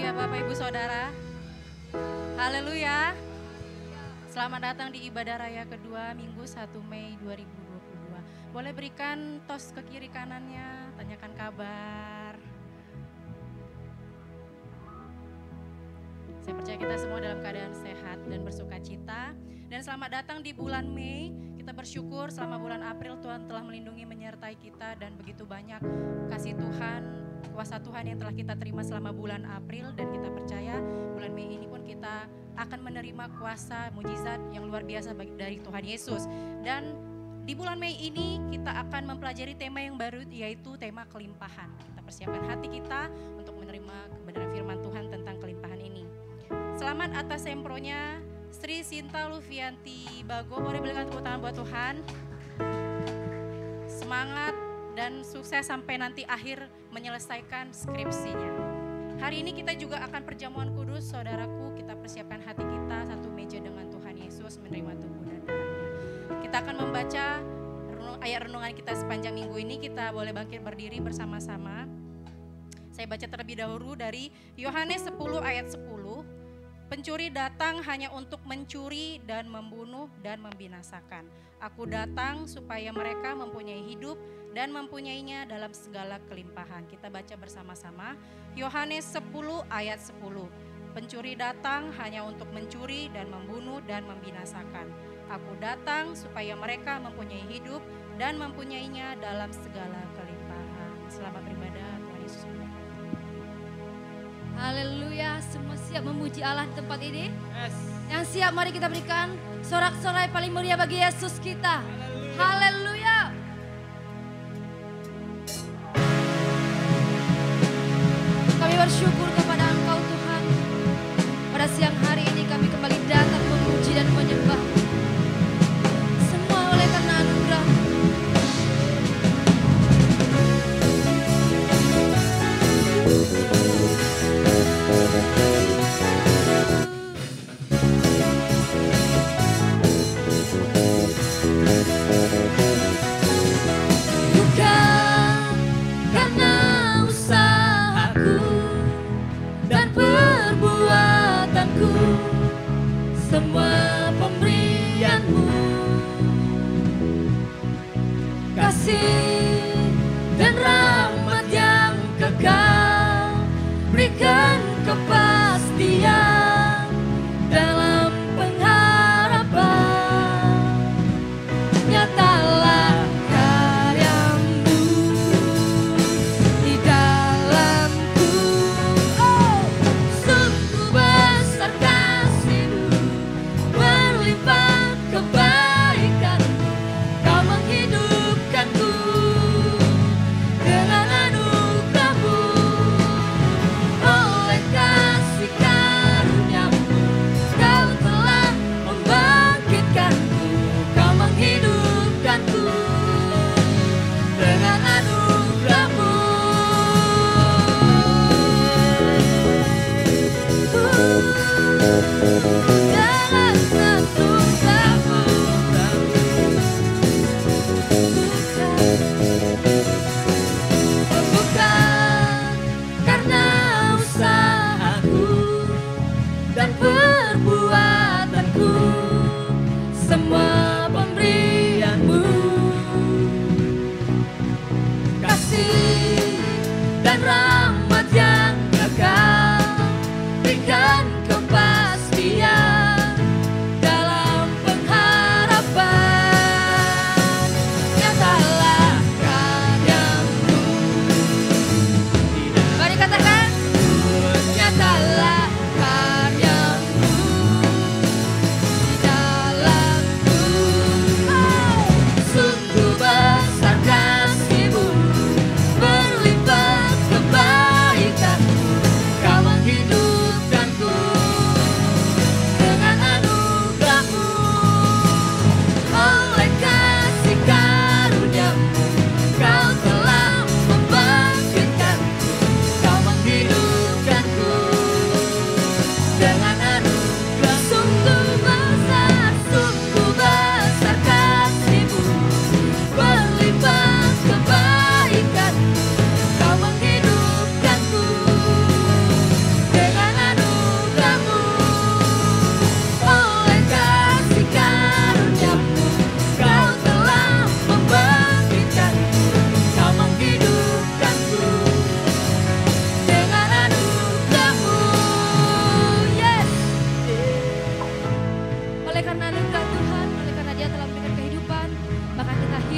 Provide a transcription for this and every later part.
Haleluya Bapak Ibu Saudara. Haleluya. Selamat datang di ibadah raya kedua Minggu 1 Mei 2022. Boleh berikan tos ke kiri kanannya, tanyakan kabar. Saya percaya kita semua dalam keadaan sehat dan bersuka cita. Dan selamat datang di bulan Mei. Kita bersyukur selama bulan April Tuhan telah melindungi menyertai kita dan begitu banyak kasih Tuhan, kuasa Tuhan yang telah kita terima selama bulan April, dan kita percaya bulan Mei ini pun kita akan menerima kuasa mujizat yang luar biasa dari Tuhan Yesus. Dan di bulan Mei ini kita akan mempelajari tema yang baru, yaitu tema kelimpahan. Kita persiapkan hati kita untuk menerima kebenaran firman Tuhan tentang kelimpahan ini. Selamat atas sempronya Sri Sinta Lufianti Bago. Boleh berikan tepuk tangan buat Tuhan. Semangat dan sukses sampai nanti akhir menyelesaikan skripsinya. Hari ini kita juga akan perjamuan kudus, saudaraku. Kita persiapkan hati kita satu meja dengan Tuhan Yesus, menerima tubuh dan darahnya. Kita akan membaca ayat renungan kita sepanjang minggu ini. Kita boleh bangkit berdiri bersama-sama. Saya baca terlebih dahulu dari Yohanes 10 ayat 10. Pencuri datang hanya untuk mencuri dan membunuh dan membinasakan. Aku datang supaya mereka mempunyai hidup dan mempunyainya dalam segala kelimpahan. Kita baca bersama-sama. Yohanes 10 ayat 10. Pencuri datang hanya untuk mencuri dan membunuh dan membinasakan. Aku datang supaya mereka mempunyai hidup dan mempunyainya dalam segala kelimpahan. Selamat beribadah, Tuhan Yesus. Haleluya, semua siap memuji Allah di tempat ini? Yes. Yang siap mari kita berikan sorak-sorai paling meriah bagi Yesus kita. Haleluya. Kami bersyukur kepada Engkau Tuhan. Pada siang hari ini kami kembali datang memuji dan menyembah. Semua oleh karena anugerah. Bukan karena usahaku dan perbuatanku, semua pemberianmu, kasih dan rahmat yang kekal, berikan kepastian dalam pengharapan. Nyatalah karyamu di dalamku. Oh, sungguh besar kasih-Mu, berlimpah kebaikan. Kau menghidupkanku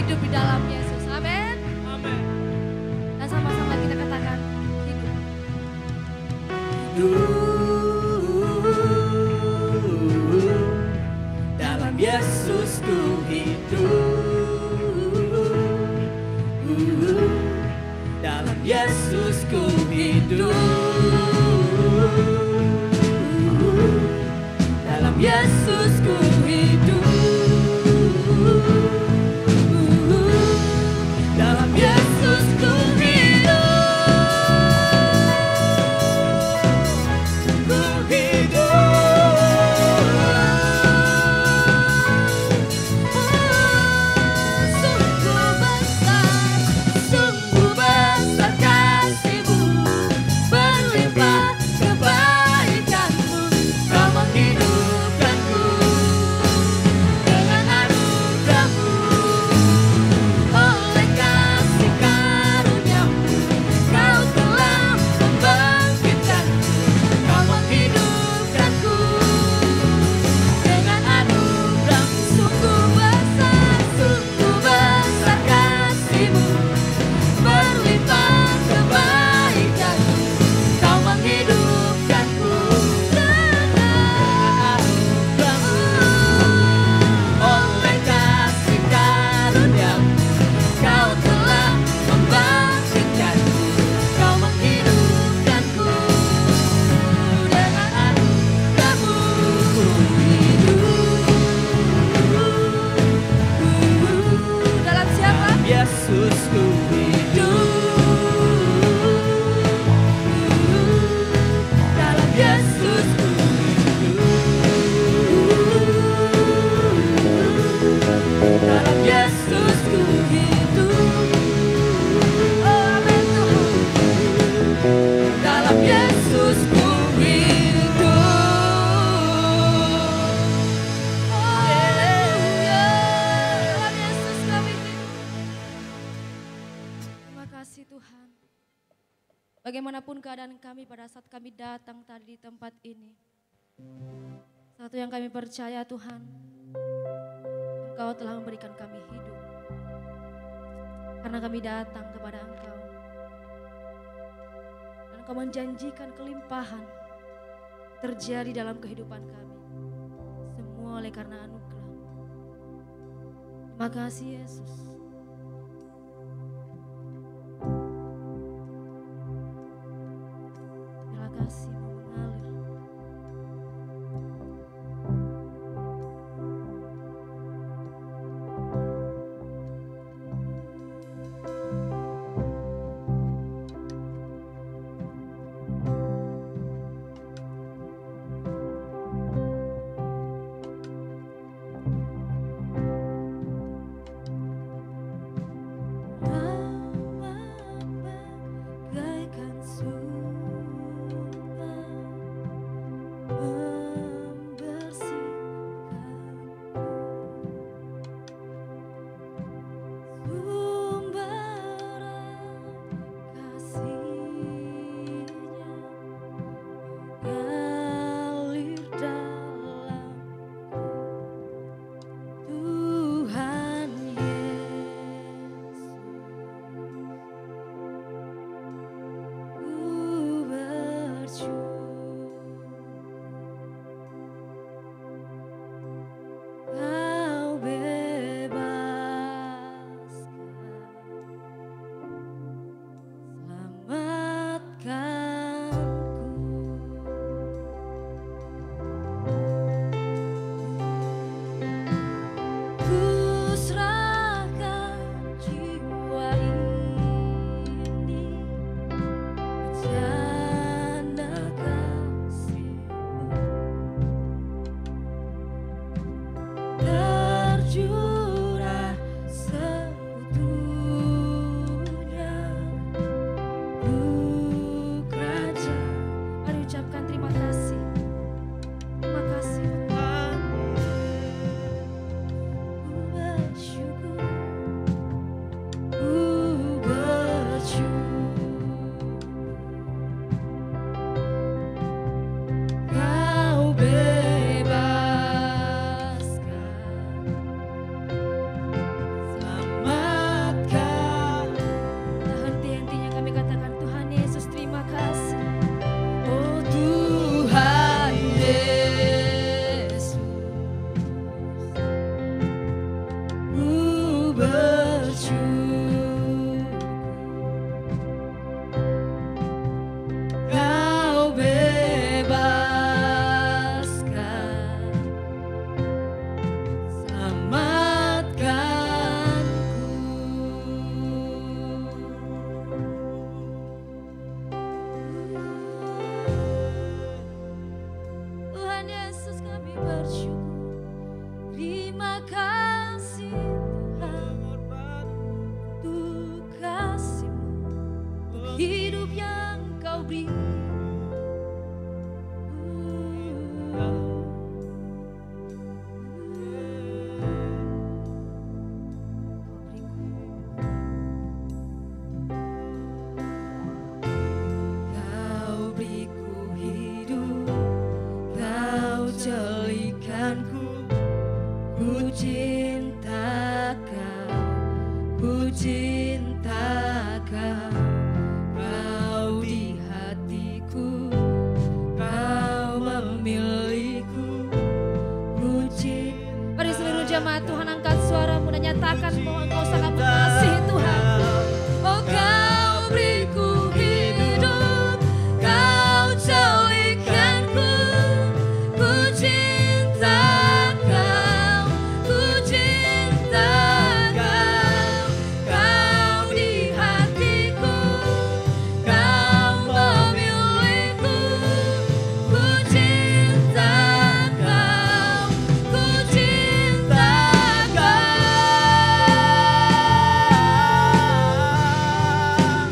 hidup di dalam Yesus. Amin. Amin. Dan sama-sama kita katakan hidup. Dalam Yesus ku hidup. Dalam Yesus ku hidup. Dalam Yesus ku hidup. Dalam Yesus ku Sungguh besar kasih-Mu, berlimpah kebaikan-Mu, Kau menghidupkanku dengan anugerah-Mu. Oleh kasih karunia-Mu, Kau telah membangkitkanku, Kau menghidupkanku dengan anugerah-Mu. Sungguh besar kasih-Mu, berlimpah kebaikan-Mu, Kau menghidupkanku dengan anugerah-Mu. Oleh kasih karunia-Mu, Kau telah membangkitkanku, Kau menghidupkanku dengan anugerah-Mu. Dalam siapa? Yesus ku hidup. Dalam Yesus ku hidup. Dalam Yesus ku hidup. Oh amin Tuhan. Dalam Yesus ku hidup. Haleluya. Dalam Yesus kami hidup. Terima kasih Tuhan. Bagaimanapun keadaan kami pada saat kami datang tadi di tempat ini. Satu yang kami percaya Tuhan, Engkau telah memberikan kami hidup. Karena kami datang kepada Engkau. Dan Engkau menjanjikan kelimpahan terjadi dalam kehidupan kami. Semua oleh karena anugerah. Terima kasih Yesus. Terima kasih mengalir. bersyukur Kau bebaskan, selamatkanku. Tuhan Yesus kami bersyukur. Terima kasih Tuhan untuk kasih-Mu, untuk hidup yang Kau beri. Kau beriku hidup, Kau jadikanku. Ku cinta Kau, ku cinta Kau. Kau di hatiku, Kau memilikiku. Ku cinta. Mari seluruh jemaat Tuhan angkat suaramu dan nyatakan bahwa Engkau sangat mengasihi Tuhan. Oh Kau beriku hidup, Kau jadikanku. Ku cinta Kau, ku cinta Kau. Kau di hatiku, Kau memilikiku. Ku cinta Kau, ku cinta Kau.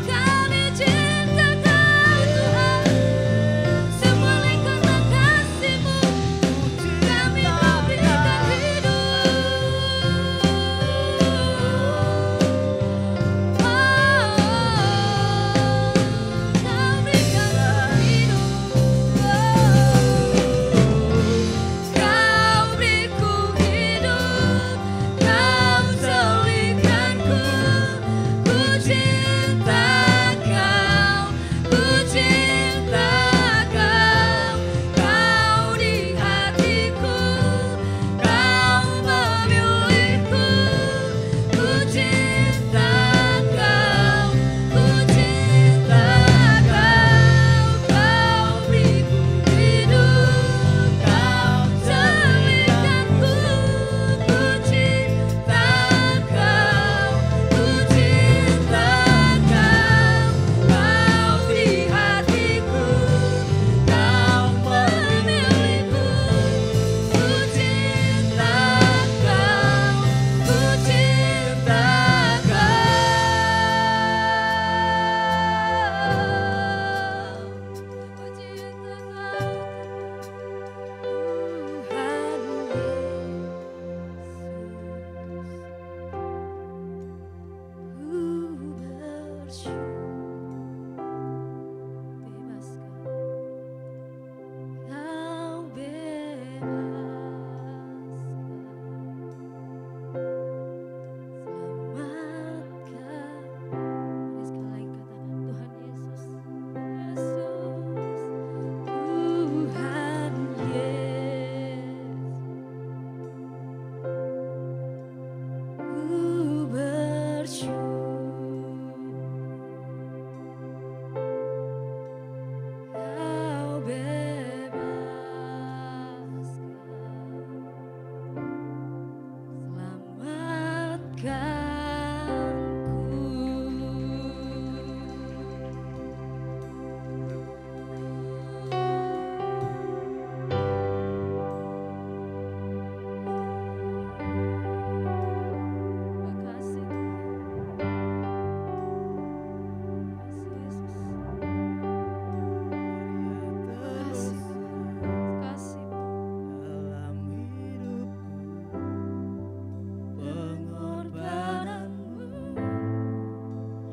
Kami cinta Kau Tuhan, semua karena kasih-Mu. Kami memberikan hidup. Kau berikan hidup. Kau beriku hidup, Kau jadikanku. Ku cinta Kau, ku cinta Kau. Kau di hatiku, Kau memilikiku. Ku cinta Kau, ku cinta Kau. Kau beriku hidup, Kau jadikanku. Ku cinta Kau, ku cinta Kau. Kau di hatiku, Kau memilikiku. Ku cinta Kau, ku cinta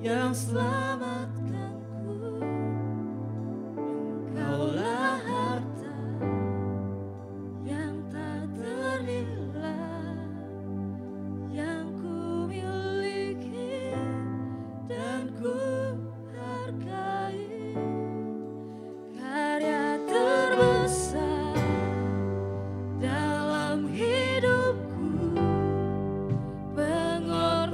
yang selamatkanku. Engkaulah harta yang tak ternilai, yang ku miliki dan ku hargai. Karya terbesar dalam hidupku, pengorbanan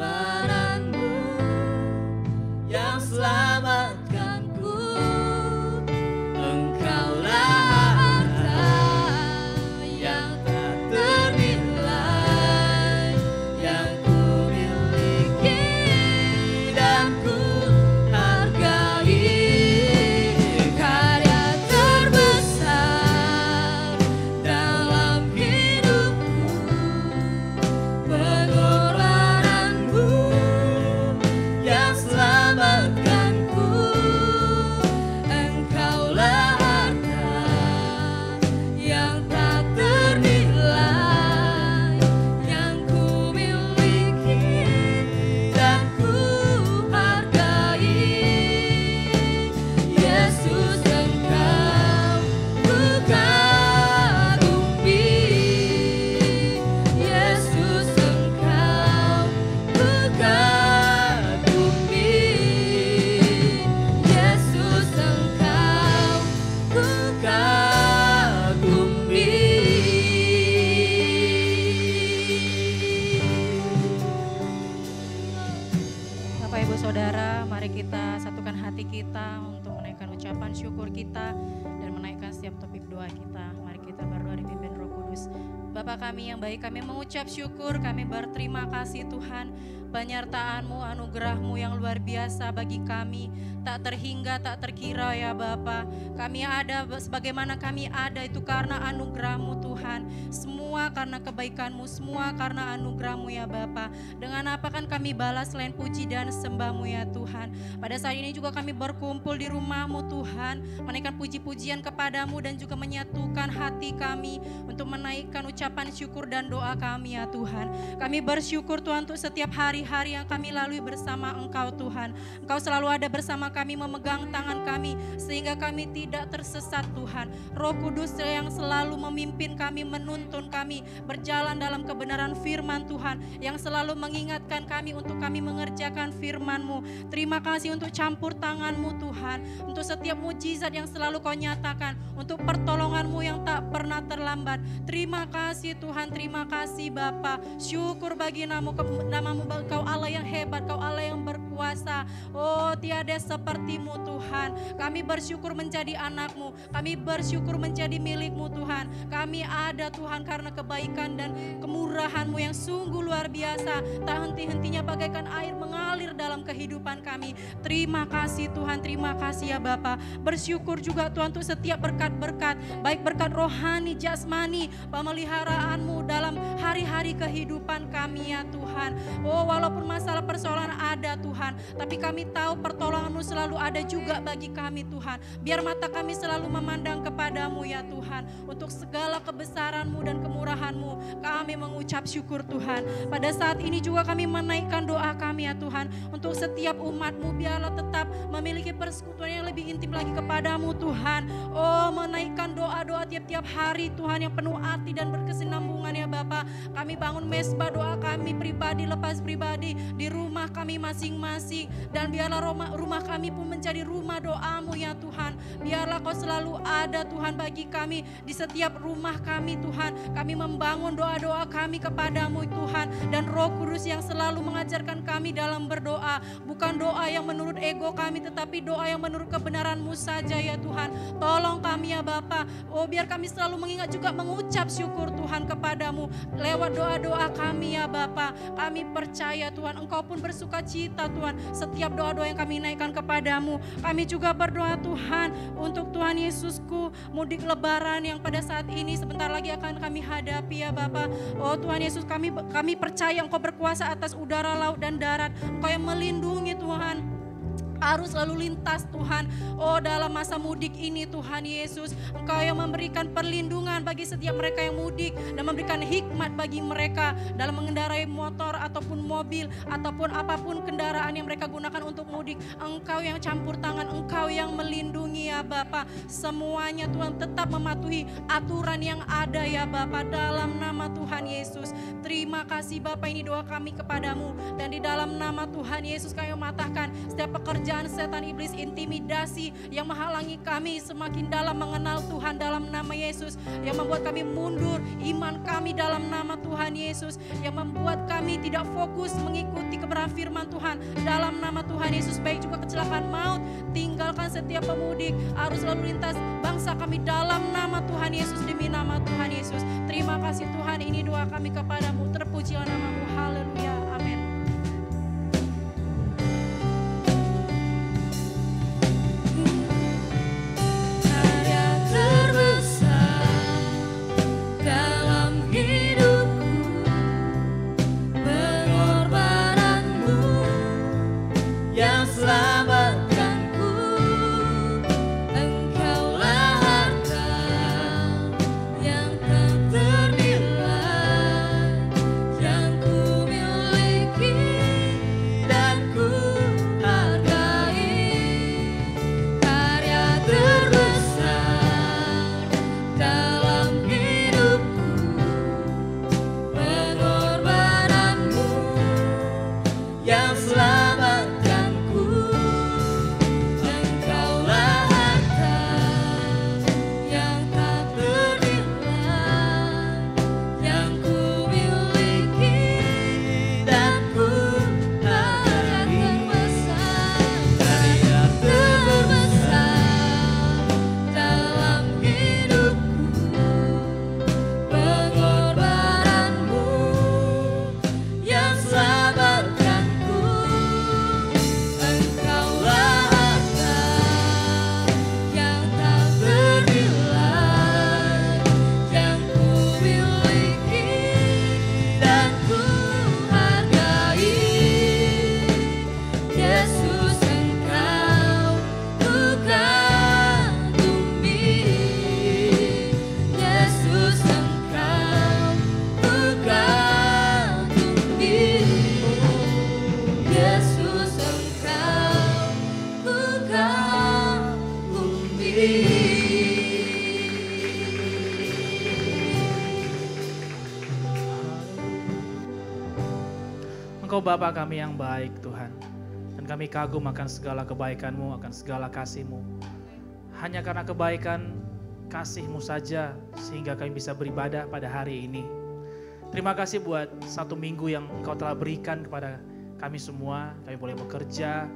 saudara, mari kita satukan hati kita untuk menaikkan ucapan syukur kita dan menaikkan setiap topik doa kita. Mari kita berdoa dipimpin Roh Kudus. Bapa kami yang baik, kami mengucap syukur, kami berterima kasih Tuhan, penyertaan-Mu, anugerah-Mu yang luar biasa bagi kami, tak terhingga, tak terkira ya Bapa. Kami ada sebagaimana kami ada itu karena anugerah-Mu Tuhan, semua karena kebaikan-Mu, semua karena anugerah-Mu ya Bapa. Dengan apa kan kami balas selain puji dan sembah-Mu ya Tuhan. Pada saat ini juga kami berkumpul di rumah-Mu Tuhan, menaikkan puji-pujian kepadamu dan juga menyatukan hati kami untuk menaikkan ucapan syukur dan doa kami ya Tuhan. Kami bersyukur Tuhan untuk setiap hari-hari yang kami lalui bersama Engkau Tuhan. Engkau selalu ada bersama kami, memegang tangan kami sehingga kami tidak tersesat Tuhan. Roh Kudus yang selalu memimpin kami, menuntun kami berjalan dalam kebenaran firman Tuhan, yang selalu mengingatkan kami untuk kami mengerjakan firman-Mu. Terima kasih untuk campur tangan-Mu Tuhan, untuk setiap mujizat yang selalu Kau nyatakan, untuk pertolongan-Mu yang tak pernah terlambat. Terima kasih Tuhan, terima kasih Bapa. Syukur bagi namamu Kau Allah yang hebat, Kau Allah yang berkuasa. Oh, tiada seperti-Mu Tuhan. Kami bersyukur menjadi anak-Mu, kami bersyukur menjadi milik-Mu Tuhan. Kami ada Tuhan karena kebaikan dan kemurahan-Mu yang sungguh luar biasa, tak henti-hentinya bagaikan air mengalir dalam kehidupan kami. Terima kasih Tuhan, terima kasih ya Bapa. Bersyukur juga Tuhan untuk setiap berkat-berkat, baik berkat rohani, jasmani, pemeliharaanmu dalam hari-hari kehidupan kami ya Tuhan. Oh, walaupun masalah persoalan ada Tuhan, tapi kami tahu pertolonganmu selalu ada juga bagi kami Tuhan. Biar mata kami selalu memandang kepadamu ya Tuhan. Untuk segala kebesaranmu dan kemurahanmu kami mengucap syukur Tuhan. Pada saat ini juga kami menaikkan doa kami ya Tuhan, untuk setiap umatmu biarlah tetap memiliki persekutuan yang lebih intim lagi kepadamu Tuhan. Oh, menaikkan doa-doa tiap-tiap hari Tuhan yang penuh arti dan berkesinambungan ya Bapa. Kami bangun mesbah doa kami pribadi lepas pribadi di rumah kami masing-masing, dan biarlah rumah kami pun menjadi rumah doamu ya Tuhan. Biarlah Kau selalu ada Tuhan bagi kami di setiap rumah kami Tuhan. Kami membangun doa-doa kami kepadamu Tuhan, dan Roh Kudus yang selalu mengajarkan kami dalam berdoa, bukan doa yang menurut ego kami, tetapi doa yang menurut kebenaran-Mu saja ya Tuhan. Tolong kami ya Bapa. Oh, biar kami selalu mengingat juga mengucap syukur Tuhan kepadamu lewat doa-doa kami ya Bapa. Kami percaya Tuhan Engkau pun bersuka cita Tuhan setiap doa-doa yang kami naikkan kepadamu. Kami juga berdoa Tuhan untuk Tuhan Yesusku, mudik lebaran yang pada saat ini sebentar lagi akan kami hadapi ya Bapa. Oh Tuhan Yesus, kami percaya Engkau berkuasa atas udara, laut dan darat. Engkau yang melindungi Tuhan arus lalu lintas Tuhan. Oh, dalam masa mudik ini Tuhan Yesus, Engkau yang memberikan perlindungan bagi setiap mereka yang mudik dan memberikan hikmat bagi mereka dalam mengendarai motor ataupun mobil ataupun apapun kendaraan yang mereka gunakan untuk mudik. Engkau yang campur tangan, Engkau yang melindungi ya Bapa. Semuanya Tuhan tetap mematuhi aturan yang ada ya Bapa, dalam nama Tuhan Yesus. Terima kasih Bapa, ini doa kami kepadamu, dan di dalam nama Tuhan Yesus kami mematahkan setiap pekerjaan setan iblis, intimidasi yang menghalangi kami semakin dalam mengenal Tuhan dalam nama Yesus, yang membuat kami mundur iman kami dalam nama Tuhan Yesus, yang membuat kami tidak fokus mengikuti kebenaran firman Tuhan dalam nama Tuhan Yesus. Baik juga kecelakaan maut, tinggalkan setiap pemudik, arus lalu lintas bangsa kami dalam nama Tuhan Yesus, demi nama Tuhan Yesus. Terima kasih Tuhan, ini doa kami kepadamu, terpujilah namamu, haleluya, amin. Yang ku Engkau Bapa kami yang baik Tuhan. Dan kami kagum akan segala kebaikan-Mu, akan segala kasih-Mu. Hanya karena kebaikan kasih-Mu saja sehingga kami bisa beribadah pada hari ini. Terima kasih buat 1 minggu yang Engkau telah berikan kepada kami semua. Kami boleh bekerja,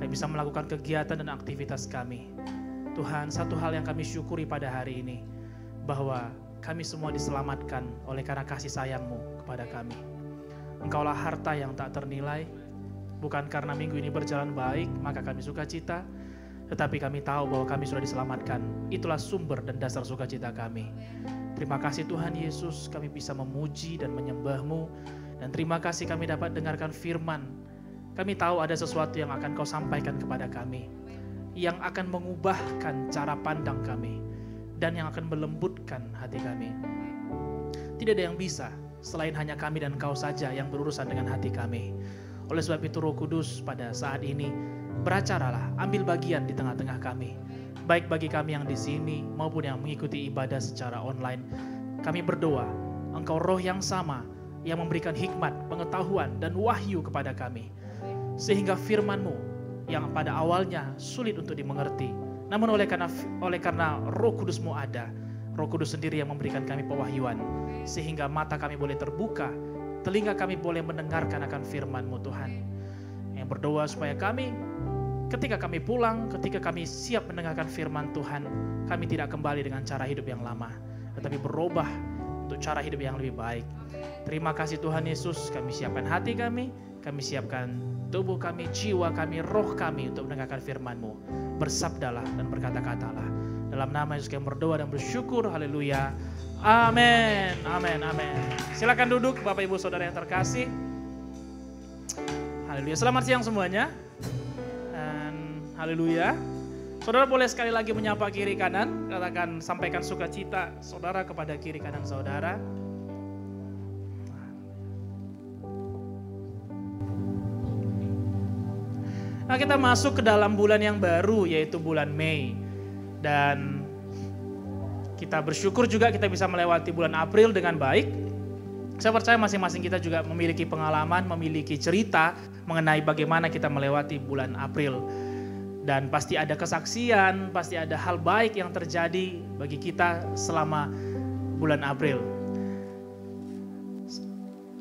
kami bisa melakukan kegiatan dan aktivitas kami. Tuhan, satu hal yang kami syukuri pada hari ini, bahwa kami semua diselamatkan oleh karena kasih sayang-Mu kepada kami. Engkaulah harta yang tak ternilai. Bukan karena minggu ini berjalan baik, maka kami sukacita, tetapi kami tahu bahwa kami sudah diselamatkan. Itulah sumber dan dasar sukacita kami. Terima kasih Tuhan Yesus, kami bisa memuji dan menyembah-Mu. Dan terima kasih kami dapat dengarkan firman. Kami tahu ada sesuatu yang akan Kau sampaikan kepada kami, yang akan mengubahkan cara pandang kami, dan yang akan melembutkan hati kami. Tidak ada yang bisa selain hanya kami dan Kau saja yang berurusan dengan hati kami. Oleh sebab itu Roh Kudus pada saat ini beracaralah, ambil bagian di tengah-tengah kami. Baik bagi kami yang di sini maupun yang mengikuti ibadah secara online. Kami berdoa, Engkau Roh yang sama yang memberikan hikmat, pengetahuan, dan wahyu kepada kami. Sehingga firman-Mu yang pada awalnya sulit untuk dimengerti, namun oleh karena Roh Kudus-Mu ada, Roh Kudus sendiri yang memberikan kami pewahyuan, sehingga mata kami boleh terbuka, telinga kami boleh mendengarkan akan firman-Mu Tuhan. Yang berdoa supaya kami, ketika kami pulang, ketika kami siap mendengarkan firman Tuhan, kami tidak kembali dengan cara hidup yang lama, tetapi berubah untuk cara hidup yang lebih baik. Terima kasih Tuhan Yesus, kami siapkan hati kami siapkan tubuh kami, jiwa kami, roh kami untuk mendengarkan firman-Mu. Bersabdalah dan berkata-katalah. Dalam nama Yesus kami berdoa dan bersyukur, haleluya. Amin, amin, amin. Silakan duduk Bapak Ibu Saudara yang terkasih. Haleluya, selamat siang semuanya. Haleluya. Saudara boleh sekali lagi menyapa kiri kanan, katakan sampaikan sukacita saudara kepada kiri kanan saudara. Nah, kita masuk ke dalam bulan yang baru yaitu bulan Mei. Dan kita bersyukur juga kita bisa melewati bulan April dengan baik. Saya percaya masing-masing kita juga memiliki pengalaman, memiliki cerita mengenai bagaimana kita melewati bulan April. Dan pasti ada kesaksian, pasti ada hal baik yang terjadi bagi kita selama bulan April.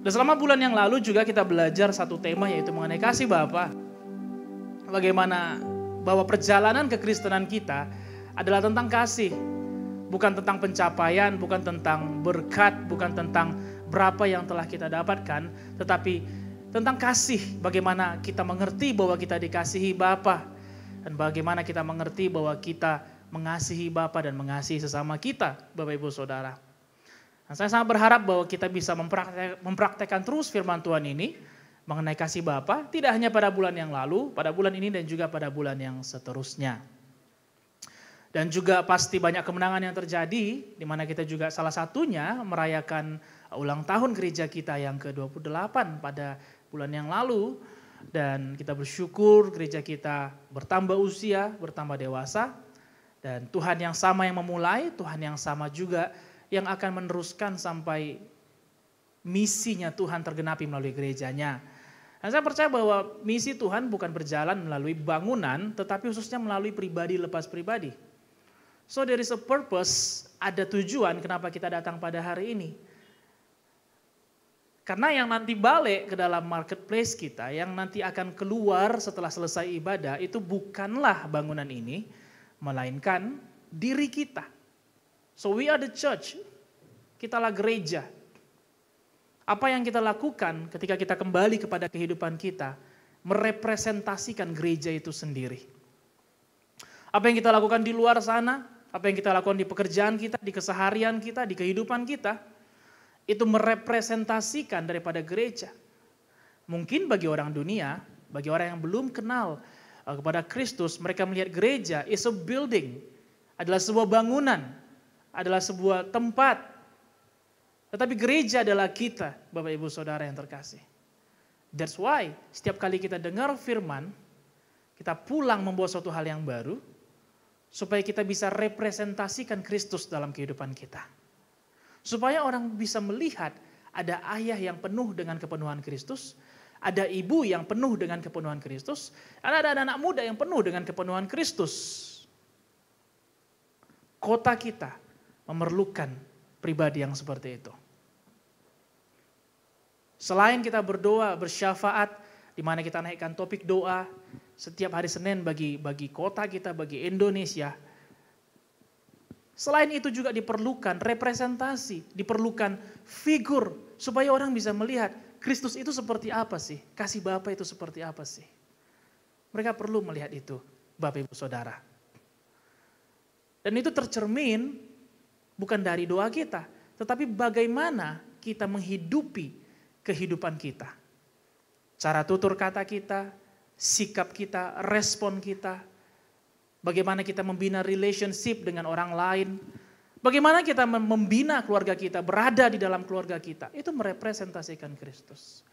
Dan selama bulan yang lalu juga kita belajar satu tema yaitu mengenai kasih Bapa. Bagaimana bahwa perjalanan kekristenan kita adalah tentang kasih. Bukan tentang pencapaian, bukan tentang berkat, bukan tentang berapa yang telah kita dapatkan, tetapi tentang kasih. Bagaimana kita mengerti bahwa kita dikasihi Bapa. Dan bagaimana kita mengerti bahwa kita mengasihi Bapa dan mengasihi sesama kita, Bapak Ibu Saudara. Nah, saya sangat berharap bahwa kita bisa mempraktekkan terus firman Tuhan ini mengenai kasih Bapa, tidak hanya pada bulan yang lalu, pada bulan ini dan juga pada bulan yang seterusnya. Dan juga pasti banyak kemenangan yang terjadi, di mana kita juga salah satunya merayakan ulang tahun gereja kita yang ke-28 pada bulan yang lalu. Dan kita bersyukur gereja kita bertambah usia, bertambah dewasa. Dan Tuhan yang sama yang memulai, Tuhan yang sama juga yang akan meneruskan sampai misinya Tuhan tergenapi melalui gerejanya. Dan saya percaya bahwa misi Tuhan bukan berjalan melalui bangunan, tetapi khususnya melalui pribadi lepas pribadi. So there is a purpose, ada tujuan kenapa kita datang pada hari ini. Karena yang nanti balik ke dalam marketplace kita, yang nanti akan keluar setelah selesai ibadah, itu bukanlah bangunan ini, melainkan diri kita. So we are the church, kitalah gereja. Apa yang kita lakukan ketika kita kembali kepada kehidupan kita, merepresentasikan gereja itu sendiri. Apa yang kita lakukan di luar sana, apa yang kita lakukan di pekerjaan kita, di keseharian kita, di kehidupan kita, itu merepresentasikan daripada gereja. Mungkin bagi orang dunia, bagi orang yang belum kenal kepada Kristus, mereka melihat gereja is a building, adalah sebuah bangunan, adalah sebuah tempat. Tetapi gereja adalah kita, Bapak Ibu Saudara yang terkasih. That's why setiap kali kita dengar firman, kita pulang membawa suatu hal yang baru, supaya kita bisa representasikan Kristus dalam kehidupan kita. Supaya orang bisa melihat ada ayah yang penuh dengan kepenuhan Kristus, Ada ibu yang penuh dengan kepenuhan Kristus, ada anak muda yang penuh dengan kepenuhan Kristus. Kota kita memerlukan pribadi yang seperti itu. Selain kita berdoa, bersyafaat, di mana kita naikkan topik doa setiap hari Senin bagi kota kita, bagi Indonesia. Selain itu juga diperlukan representasi, diperlukan figur supaya orang bisa melihat Kristus itu seperti apa sih? Kasih Bapa itu seperti apa sih? Mereka perlu melihat itu, Bapak Ibu Saudara. Dan itu tercermin bukan dari doa kita, tetapi bagaimana kita menghidupi kehidupan kita. Cara tutur kata kita, sikap kita, respon kita, bagaimana kita membina relationship dengan orang lain, bagaimana kita membina keluarga kita, berada di dalam keluarga kita, itu merepresentasikan Kristus.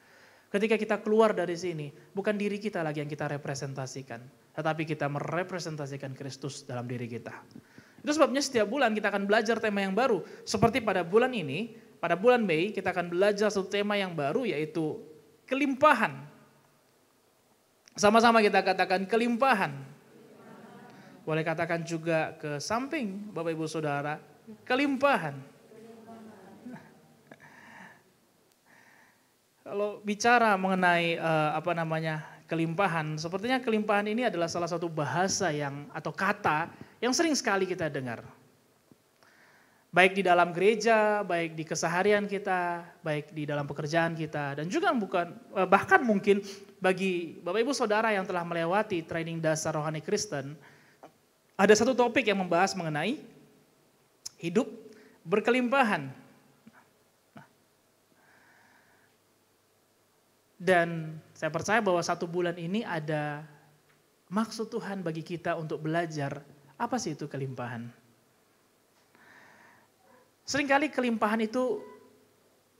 Ketika kita keluar dari sini, bukan diri kita lagi yang kita representasikan, tetapi kita merepresentasikan Kristus dalam diri kita. Itu sebabnya setiap bulan kita akan belajar tema yang baru. Seperti pada bulan ini, pada bulan Mei, kita akan belajar satu tema yang baru, yaitu kelimpahan. Sama-sama kita katakan kelimpahan. Boleh katakan juga ke samping Bapak Ibu Saudara, kelimpahan. Kalau bicara mengenai kelimpahan, sepertinya kelimpahan ini adalah salah satu bahasa atau kata yang sering sekali kita dengar. Baik di dalam gereja, baik di keseharian kita, baik di dalam pekerjaan kita, dan juga bahkan mungkin bagi Bapak Ibu Saudara yang telah melewati training dasar rohani Kristen, ada satu topik yang membahas mengenai hidup berkelimpahan. Dan saya percaya bahwa 1 bulan ini ada maksud Tuhan bagi kita untuk belajar apa sih itu kelimpahan. Seringkali kelimpahan itu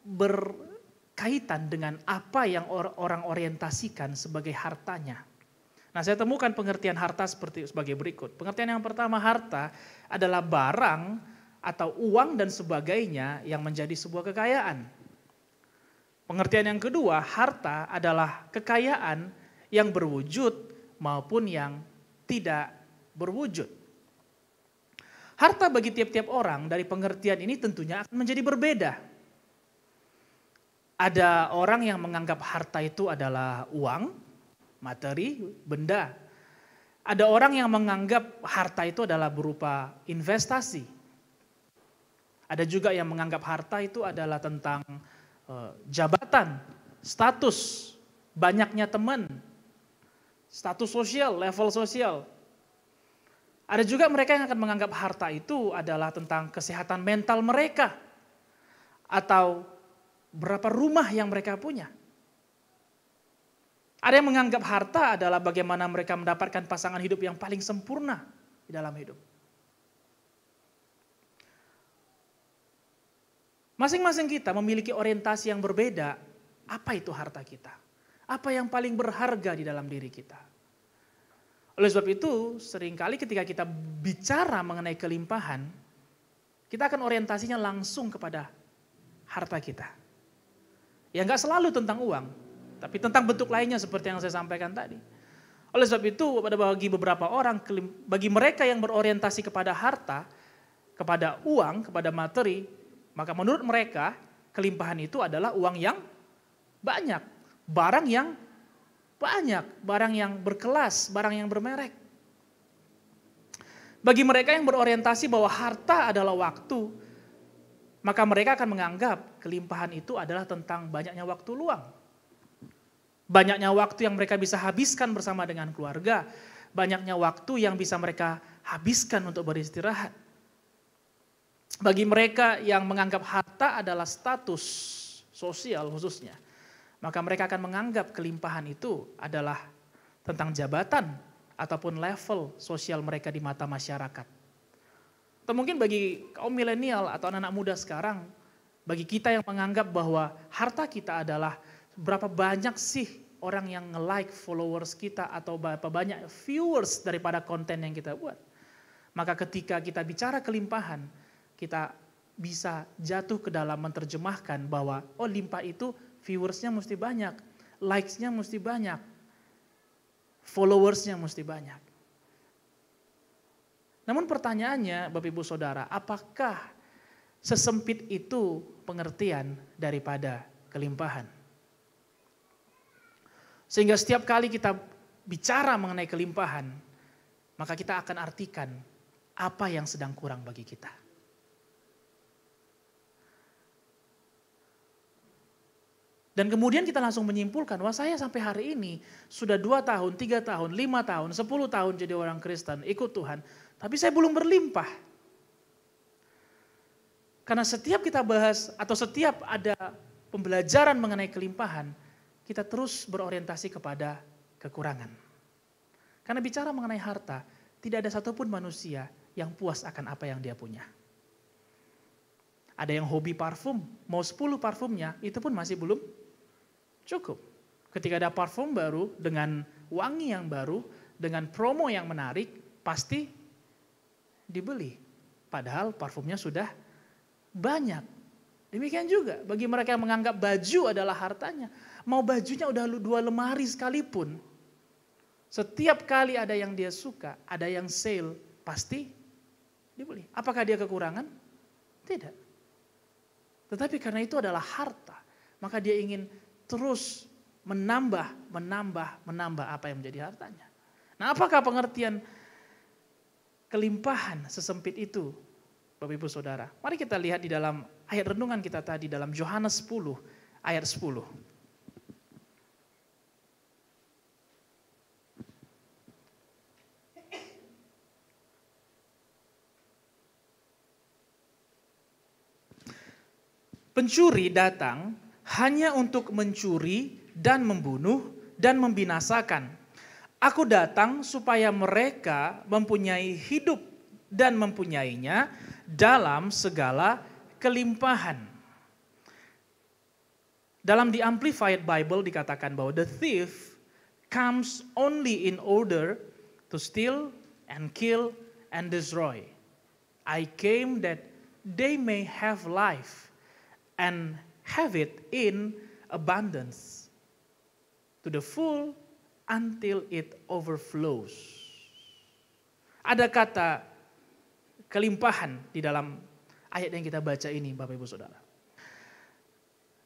berkaitan dengan apa yang orang orientasikan sebagai hartanya. Nah, saya temukan pengertian harta sebagai berikut. Pengertian yang pertama, harta adalah barang atau uang dan sebagainya yang menjadi sebuah kekayaan. Pengertian yang kedua, harta adalah kekayaan yang berwujud maupun yang tidak berwujud. Harta bagi tiap-tiap orang dari pengertian ini tentunya akan menjadi berbeda. Ada orang yang menganggap harta itu adalah uang, materi, benda. Ada orang yang menganggap harta itu adalah berupa investasi. Ada juga yang menganggap harta itu adalah tentang jabatan, status, banyaknya teman, status sosial, level sosial. Ada juga mereka yang akan menganggap harta itu adalah tentang kesehatan mental mereka atau berapa rumah yang mereka punya. Ada yang menganggap harta adalah bagaimana mereka mendapatkan pasangan hidup yang paling sempurna di dalam hidup. Masing-masing kita memiliki orientasi yang berbeda. Apa itu harta kita? Apa yang paling berharga di dalam diri kita? Oleh sebab itu, seringkali ketika kita bicara mengenai kelimpahan, kita akan orientasinya langsung kepada harta kita. Ya enggak selalu tentang uang, tapi tentang bentuk lainnya seperti yang saya sampaikan tadi. Oleh sebab itu, bagi beberapa orang, bagi mereka yang berorientasi kepada harta, kepada uang, kepada materi, maka menurut mereka kelimpahan itu adalah uang yang banyak, barang yang banyak, barang yang berkelas, barang yang bermerek. Bagi mereka yang berorientasi bahwa harta adalah waktu, maka mereka akan menganggap kelimpahan itu adalah tentang banyaknya waktu luang. Banyaknya waktu yang mereka bisa habiskan bersama dengan keluarga, banyaknya waktu yang bisa mereka habiskan untuk beristirahat. Bagi mereka yang menganggap harta adalah status sosial khususnya, maka mereka akan menganggap kelimpahan itu adalah tentang jabatan ataupun level sosial mereka di mata masyarakat. Atau mungkin bagi kaum milenial atau anak-anak muda sekarang, bagi kita yang menganggap bahwa harta kita adalah berapa banyak sih orang yang nge-like followers kita atau berapa banyak viewers daripada konten yang kita buat. Maka ketika kita bicara kelimpahan, kita bisa jatuh ke dalam menerjemahkan bahwa limpah itu viewersnya mesti banyak. likes-nya mesti banyak. Followers-nya mesti banyak. Namun pertanyaannya Bapak Ibu Saudara, apakah sesempit itu pengertian daripada kelimpahan? Sehingga setiap kali kita bicara mengenai kelimpahan, maka kita akan artikan apa yang sedang kurang bagi kita. Dan kemudian kita langsung menyimpulkan, wah saya sampai hari ini sudah 2 tahun, 3 tahun, 5 tahun, 10 tahun jadi orang Kristen, ikut Tuhan. Tapi saya belum berlimpah. Karena setiap kita bahas atau setiap ada pembelajaran mengenai kelimpahan, kita terus berorientasi kepada kekurangan. Karena bicara mengenai harta, tidak ada satupun manusia yang puas akan apa yang dia punya. Ada yang hobi parfum, mau 10 parfumnya, itu pun masih belum cukup. Ketika ada parfum baru, dengan wangi yang baru, dengan promo yang menarik, pasti dibeli. Padahal parfumnya sudah banyak. Demikian juga bagi mereka yang menganggap baju adalah hartanya. Mau bajunya udah 2 lemari sekalipun. Setiap kali ada yang dia suka, ada yang sale, pasti dibeli. Apakah dia kekurangan? Tidak. Tetapi karena itu adalah harta, maka dia ingin terus menambah apa yang menjadi hartanya. Nah, apakah pengertian kelimpahan sesempit itu, Bapak Ibu Saudara? Mari kita lihat di dalam ayat renungan kita tadi dalam Yohanes 10 ayat 10. Pencuri datang hanya untuk mencuri dan membunuh dan membinasakan. Aku datang supaya mereka mempunyai hidup dan mempunyainya dalam segala kelimpahan. Dalam the Amplified Bible dikatakan bahwa the thief comes only in order to steal and kill and destroy. I came that they may have life and have it in abundance to the full until it overflows. Ada kata kelimpahan di dalam ayat yang kita baca ini, Bapak Ibu Saudara.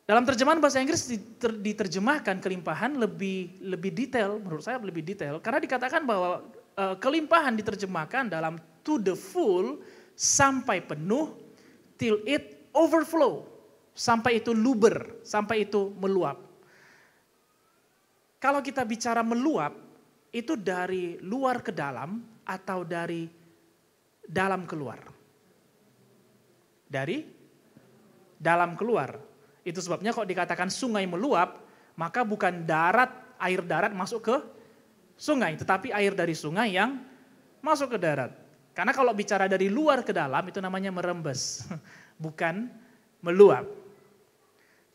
Dalam terjemahan bahasa Inggris diterjemahkan kelimpahan lebih detail, menurut saya lebih detail, karena dikatakan bahwa kelimpahan diterjemahkan dalam to the full, sampai penuh, till it overflow. Sampai itu luber, sampai itu meluap. Kalau kita bicara meluap, itu dari luar ke dalam atau dari dalam keluar? Dari dalam keluar. Itu sebabnya kalau dikatakan sungai meluap, maka bukan air darat masuk ke sungai, tetapi air dari sungai yang masuk ke darat. Karena kalau bicara dari luar ke dalam, itu namanya merembes, bukan meluap.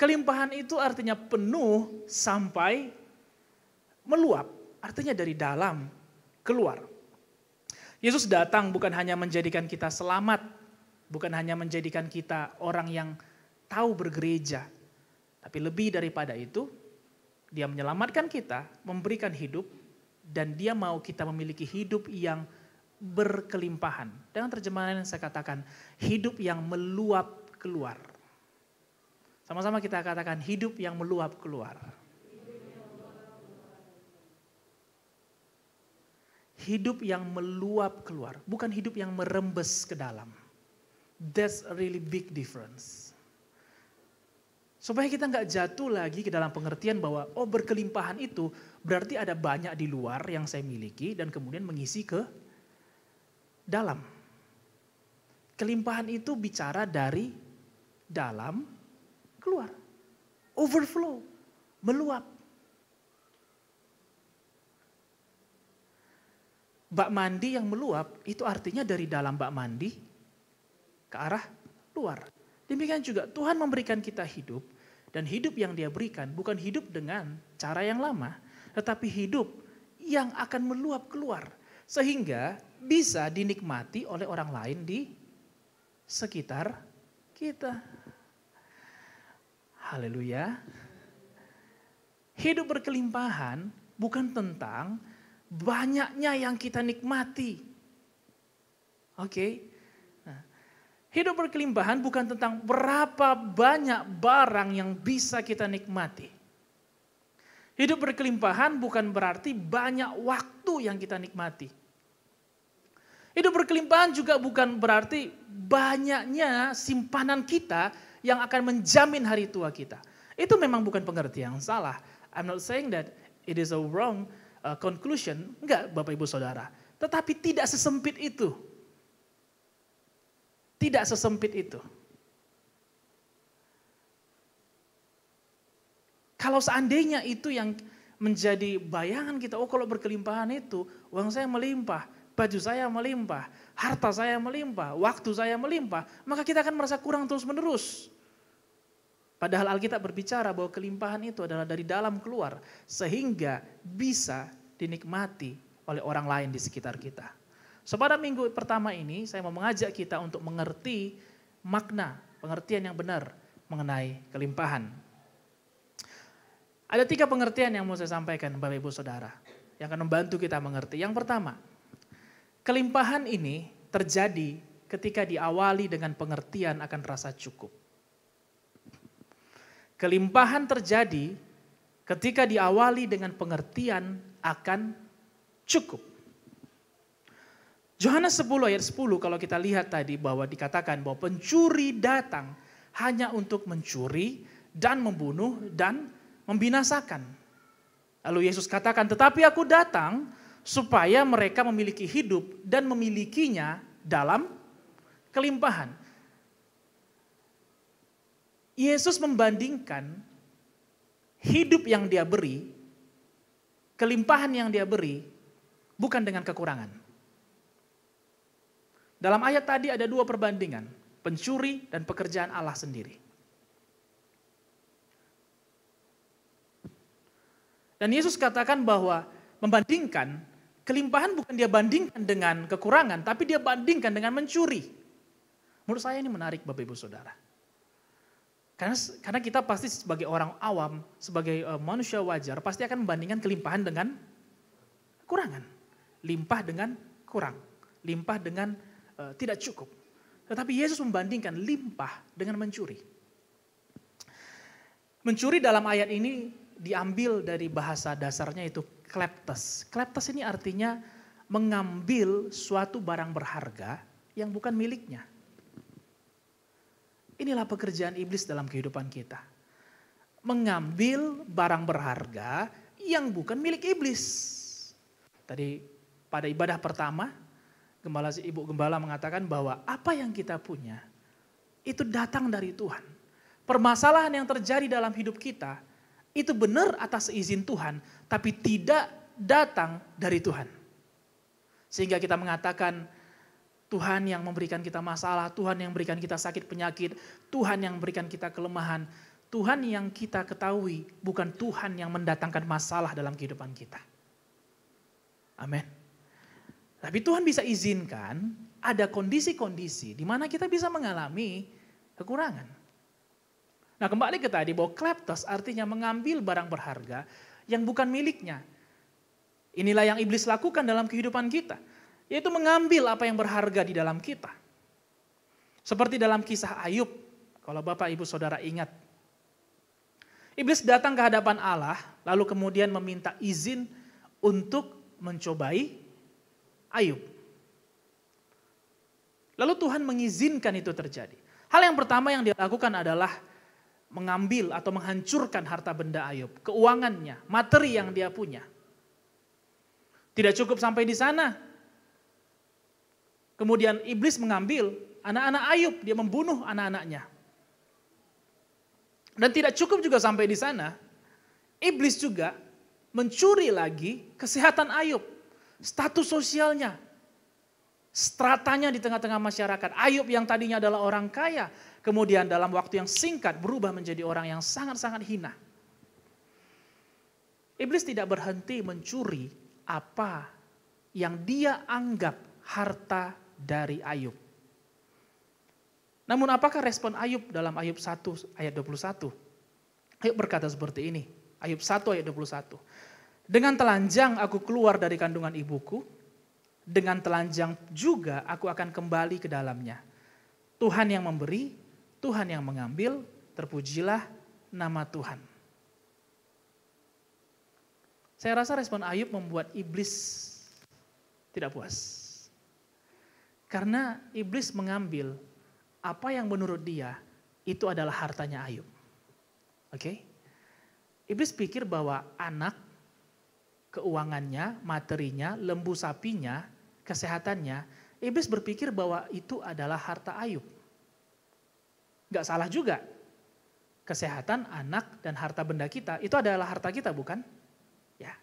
Kelimpahan itu artinya penuh sampai meluap. Artinya dari dalam keluar. Yesus datang bukan hanya menjadikan kita selamat. Bukan hanya menjadikan kita orang yang tahu bergereja. Tapi lebih daripada itu, dia menyelamatkan kita, memberikan hidup. Dan dia mau kita memiliki hidup yang berkelimpahan. Dengan terjemahan yang saya katakan, hidup yang meluap keluar. Sama-sama kita katakan hidup yang meluap keluar. Hidup yang meluap keluar, bukan hidup yang merembes ke dalam. That's a really big difference. Supaya kita nggak jatuh lagi ke dalam pengertian bahwa berkelimpahan itu berarti ada banyak di luar yang saya miliki dan kemudian mengisi ke dalam. Kelimpahan itu bicara dari dalam keluar, overflow, meluap. Bak mandi yang meluap itu artinya dari dalam bak mandi ke arah luar. Demikian juga Tuhan memberikan kita hidup dan hidup yang Dia berikan bukan hidup dengan cara yang lama, tetapi hidup yang akan meluap keluar sehingga bisa dinikmati oleh orang lain di sekitar kita. Haleluya. Hidup berkelimpahan bukan tentang banyaknya yang kita nikmati. Oke. Nah, hidup berkelimpahan bukan tentang berapa banyak barang yang bisa kita nikmati. Hidup berkelimpahan bukan berarti banyak waktu yang kita nikmati. Hidup berkelimpahan juga bukan berarti banyaknya simpanan kita yang akan menjamin hari tua kita. Itu memang bukan pengertian yang salah. I'm not saying that it is a wrong conclusion. Enggak, Bapak Ibu Saudara. Tetapi tidak sesempit itu. Tidak sesempit itu. Kalau seandainya itu yang menjadi bayangan kita, oh kalau berkelimpahan itu, uang saya melimpah, baju saya melimpah, harta saya melimpah, waktu saya melimpah, maka kita akan merasa kurang terus-menerus. Padahal Alkitab berbicara bahwa kelimpahan itu adalah dari dalam keluar, sehingga bisa dinikmati oleh orang lain di sekitar kita. So pada minggu pertama ini saya mau mengajak kita untuk mengerti makna, pengertian yang benar mengenai kelimpahan. Ada 3 pengertian yang mau saya sampaikan Bapak Ibu Saudara, yang akan membantu kita mengerti. Yang pertama, kelimpahan ini terjadi ketika diawali dengan pengertian akan rasa cukup. Kelimpahan terjadi ketika diawali dengan pengertian akan cukup. Yohanes 10 ayat 10 kalau kita lihat tadi bahwa dikatakan bahwa pencuri datang hanya untuk mencuri dan membunuh dan membinasakan. Lalu Yesus katakan, tetapi aku datang supaya mereka memiliki hidup dan memilikinya dalam kelimpahan. Yesus membandingkan hidup yang dia beri, kelimpahan yang dia beri, bukan dengan kekurangan. Dalam ayat tadi ada 2 perbandingan, pencuri dan pekerjaan Allah sendiri. Dan Yesus katakan bahwa membandingkan, kelimpahan bukan dia bandingkan dengan kekurangan, tapi dia bandingkan dengan mencuri. Menurut saya ini menarik Bapak Ibu Saudara. Karena kita pasti sebagai orang awam, sebagai manusia wajar, pasti akan membandingkan kelimpahan dengan kekurangan. Limpah dengan kurang, limpah dengan tidak cukup. Tetapi Yesus membandingkan limpah dengan mencuri. Mencuri dalam ayat ini diambil dari bahasa dasarnya itu kleptes. Kleptes ini artinya mengambil suatu barang berharga yang bukan miliknya. Inilah pekerjaan iblis dalam kehidupan kita. Mengambil barang berharga yang bukan milik iblis. Tadi pada ibadah pertama, Ibu Gembala mengatakan bahwa apa yang kita punya itu datang dari Tuhan. Permasalahan yang terjadi dalam hidup kita itu benar atas izin Tuhan, tapi tidak datang dari Tuhan. Sehingga kita mengatakan Tuhan yang memberikan kita masalah, Tuhan yang memberikan kita sakit penyakit, Tuhan yang memberikan kita kelemahan, Tuhan yang kita ketahui bukan Tuhan yang mendatangkan masalah dalam kehidupan kita. Amin. Tapi Tuhan bisa izinkan ada kondisi-kondisi di mana kita bisa mengalami kekurangan. Nah kembali ke tadi bahwa kleptos artinya mengambil barang berharga yang bukan miliknya. Inilah yang iblis lakukan dalam kehidupan kita. Yaitu mengambil apa yang berharga di dalam kita. Seperti dalam kisah Ayub, kalau Bapak Ibu Saudara ingat. Iblis datang ke hadapan Allah, lalu kemudian meminta izin untuk mencobai Ayub. Lalu Tuhan mengizinkan itu terjadi. Hal yang pertama yang dia lakukan adalah mengambil atau menghancurkan harta benda Ayub, keuangannya, materi yang dia punya. Tidak cukup sampai di sana. Kemudian iblis mengambil anak-anak Ayub, dia membunuh anak-anaknya. Dan tidak cukup juga sampai di sana, iblis juga mencuri lagi kesehatan Ayub, status sosialnya, stratanya di tengah-tengah masyarakat. Ayub yang tadinya adalah orang kaya, kemudian dalam waktu yang singkat berubah menjadi orang yang sangat-sangat hina. Iblis tidak berhenti mencuri apa yang dia anggap harta dari Ayub. Namun apakah respon Ayub dalam Ayub 1 ayat 21? Ayub berkata seperti ini. Ayub 1 ayat 21. Dengan telanjang aku keluar dari kandungan ibuku, dengan telanjang juga aku akan kembali ke dalamnya. Tuhan yang memberi, Tuhan yang mengambil, terpujilah nama Tuhan. Saya rasa respon Ayub membuat iblis tidak puas. Karena iblis mengambil apa yang menurut dia itu adalah hartanya Ayub. Oke? Iblis pikir bahwa anak, keuangannya, materinya, lembu sapinya, kesehatannya, iblis berpikir bahwa itu adalah harta Ayub. Gak salah juga. Kesehatan, anak, dan harta benda kita, itu adalah harta kita, bukan? Ya.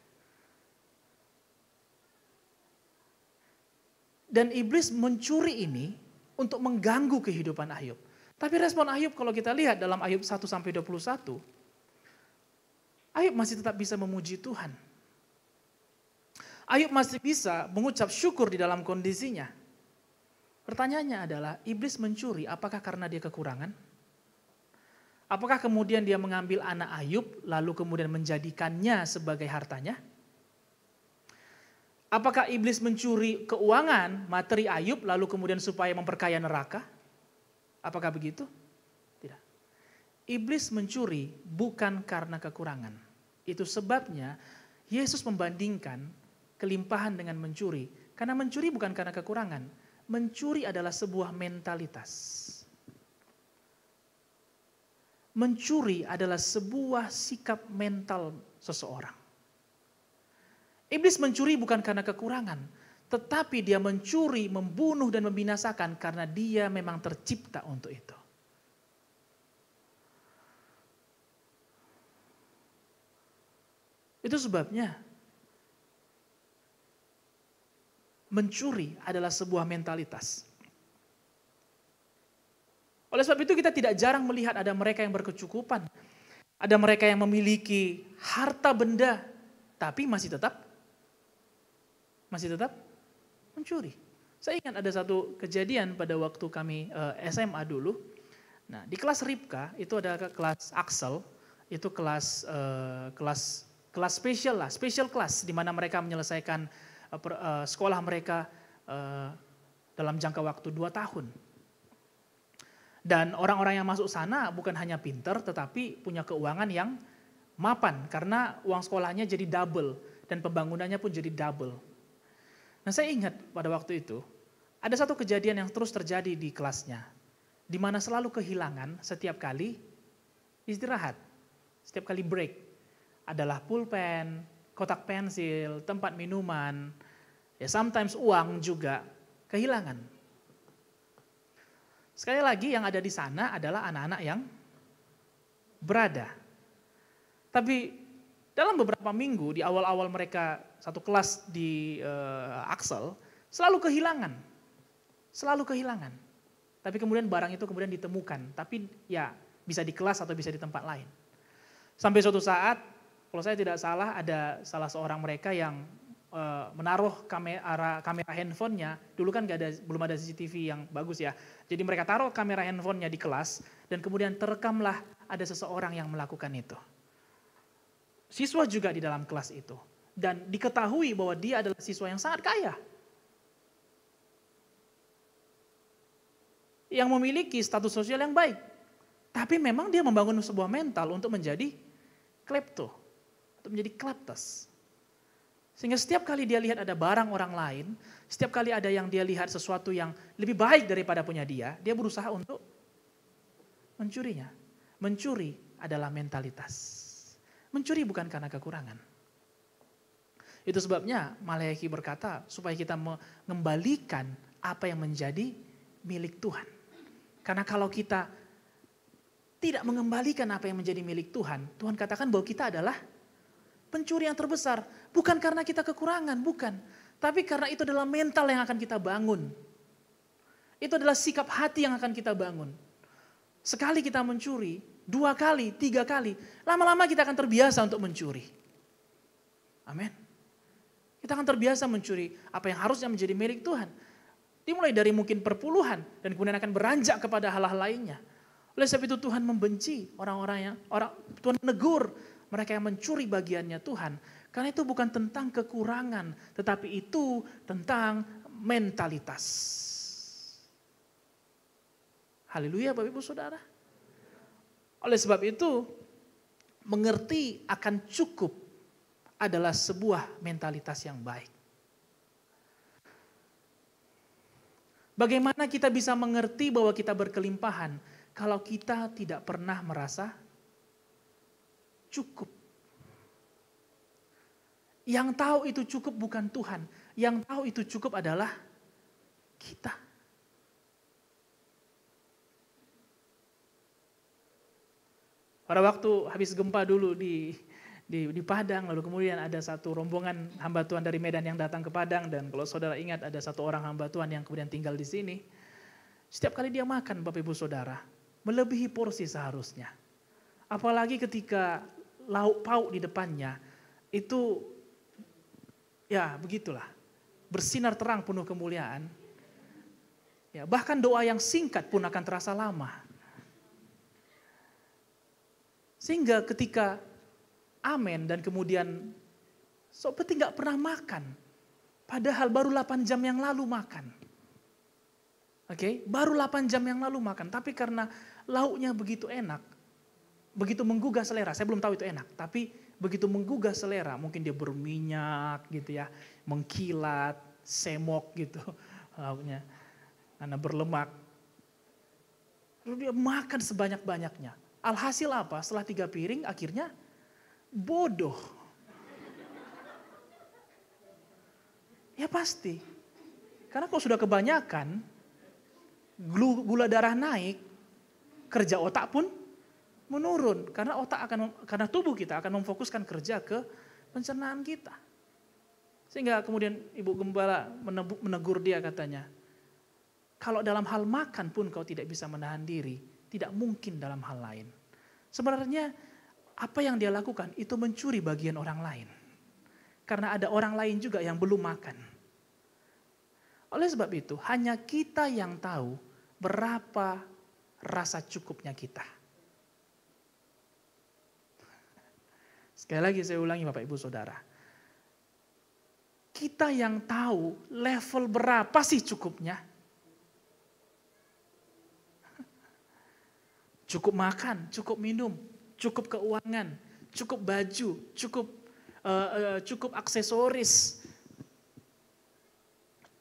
Dan iblis mencuri ini untuk mengganggu kehidupan Ayub. Tapi respon Ayub kalau kita lihat dalam Ayub 1-21, Ayub masih tetap bisa memuji Tuhan. Ayub masih bisa mengucap syukur di dalam kondisinya. Pertanyaannya adalah, iblis mencuri apakah karena dia kekurangan? Apakah kemudian dia mengambil anak Ayub lalu kemudian menjadikannya sebagai hartanya? Apakah iblis mencuri keuangan, materi Ayub lalu kemudian supaya memperkaya neraka? Apakah begitu? Tidak. Iblis mencuri bukan karena kekurangan. Itu sebabnya Yesus membandingkan kelimpahan dengan mencuri. Karena mencuri bukan karena kekurangan. Mencuri adalah sebuah mentalitas. Mencuri adalah sebuah sikap mental seseorang. Iblis mencuri bukan karena kekurangan, tetapi dia mencuri, membunuh dan membinasakan karena dia memang tercipta untuk itu. Itu sebabnya mencuri adalah sebuah mentalitas. Oleh sebab itu kita tidak jarang melihat ada mereka yang berkecukupan. Ada mereka yang memiliki harta benda, tapi masih tetap mencuri. Saya ingat ada satu kejadian pada waktu kami SMA dulu. Nah, di kelas Ripka itu ada kelas Axel, itu kelas spesial lah, special class di mana mereka menyelesaikan sekolah mereka dalam jangka waktu 2 tahun. Dan orang-orang yang masuk sana bukan hanya pinter tetapi punya keuangan yang mapan karena uang sekolahnya jadi double dan pembangunannya pun jadi double. Nah, saya ingat pada waktu itu, ada satu kejadian yang terus terjadi di kelasnya, di mana selalu kehilangan setiap kali istirahat, setiap kali break. Adalah pulpen, kotak pensil, tempat minuman, ya sometimes uang juga kehilangan. Sekali lagi yang ada di sana adalah anak-anak yang berada. Tapi dalam beberapa minggu di awal-awal mereka satu kelas di Axel selalu kehilangan. Tapi kemudian barang itu kemudian ditemukan, tapi ya bisa di kelas atau bisa di tempat lain. Sampai suatu saat, kalau saya tidak salah ada salah seorang mereka yang menaruh kamera handphonenya, dulu kan belum ada CCTV yang bagus ya. Jadi mereka taruh kamera handphonenya di kelas dan kemudian terekamlah ada seseorang yang melakukan itu. Siswa juga di dalam kelas itu. Dan diketahui bahwa dia adalah siswa yang sangat kaya. Yang memiliki status sosial yang baik. Tapi memang dia membangun sebuah mental untuk menjadi klepto. Untuk menjadi kleptos. Sehingga setiap kali dia lihat ada barang orang lain, setiap kali ada yang dia lihat sesuatu yang lebih baik daripada punya dia berusaha untuk mencurinya. Mencuri adalah mentalitas. Mencuri bukan karena kekurangan. Itu sebabnya Maleakhi berkata supaya kita mengembalikan apa yang menjadi milik Tuhan. Karena kalau kita tidak mengembalikan apa yang menjadi milik Tuhan, Tuhan katakan bahwa kita adalah pencuri yang terbesar. Bukan karena kita kekurangan, bukan. Tapi karena itu adalah mental yang akan kita bangun. Itu adalah sikap hati yang akan kita bangun. Sekali kita mencuri, 2 kali, 3 kali, lama-lama kita akan terbiasa untuk mencuri. Amin. Kita akan terbiasa mencuri apa yang harusnya menjadi milik Tuhan. Dimulai dari mungkin perpuluhan dan kemudian akan beranjak kepada hal-hal lainnya. Oleh sebab itu Tuhan membenci Tuhan menegur mereka yang mencuri bagiannya Tuhan. Karena itu bukan tentang kekurangan, tetapi itu tentang mentalitas. Haleluya Bapak Ibu Saudara. Oleh sebab itu, mengerti akan cukup adalah sebuah mentalitas yang baik. Bagaimana kita bisa mengerti bahwa kita berkelimpahan kalau kita tidak pernah merasa cukup? Yang tahu itu cukup bukan Tuhan, yang tahu itu cukup adalah kita. Pada waktu habis gempa dulu di Padang, lalu kemudian ada satu rombongan hamba Tuhan dari Medan yang datang ke Padang, dan kalau saudara ingat ada satu orang hamba Tuhan yang kemudian tinggal di sini. Setiap kali dia makan Bapak Ibu Saudara, melebihi porsi seharusnya. Apalagi ketika lauk pauk di depannya, itu ya begitulah, bersinar terang penuh kemuliaan. Ya, bahkan doa yang singkat pun akan terasa lama. Sehingga ketika amen dan kemudian seperti nggak pernah makan. Padahal baru 8 jam yang lalu makan. Oke, baru 8 jam yang lalu makan. Tapi karena lauknya begitu enak, begitu menggugah selera. Saya belum tahu itu enak, tapi begitu menggugah selera. Mungkin dia berminyak gitu ya, mengkilat, semok gitu lauknya. Karena berlemak. Lalu dia makan sebanyak-banyaknya. Alhasil apa? Setelah 3 piring akhirnya bodoh. Ya pasti. Karena kalau sudah kebanyakan, gula darah naik, kerja otak pun menurun. Karena tubuh kita akan memfokuskan kerja ke pencernaan kita. Sehingga kemudian Ibu Gembala menegur dia katanya, kalau dalam hal makan pun kau tidak bisa menahan diri, tidak mungkin dalam hal lain. Sebenarnya apa yang dia lakukan itu mencuri bagian orang lain. Karena ada orang lain juga yang belum makan. Oleh sebab itu hanya kita yang tahu berapa rasa cukupnya kita. Sekali lagi saya ulangi Bapak Ibu Saudara. Kita yang tahu level berapa sih cukupnya. Cukup makan, cukup minum, cukup keuangan, cukup baju, cukup aksesoris,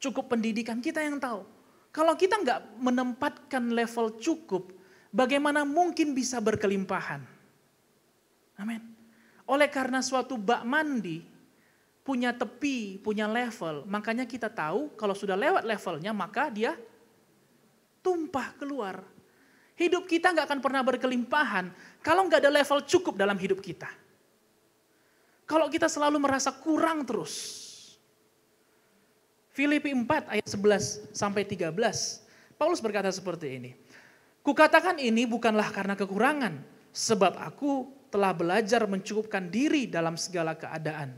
cukup pendidikan. Kita yang tahu. Kalau kita nggak menempatkan level cukup, bagaimana mungkin bisa berkelimpahan? Amin. Oleh karena suatu bak mandi punya tepi, punya level, makanya kita tahu kalau sudah lewat levelnya maka dia tumpah keluar. Hidup kita nggak akan pernah berkelimpahan kalau nggak ada level cukup dalam hidup kita. Kalau kita selalu merasa kurang terus. Filipi 4 ayat 11 sampai 13. Paulus berkata seperti ini. Kukatakan ini bukanlah karena kekurangan, sebab aku telah belajar mencukupkan diri dalam segala keadaan.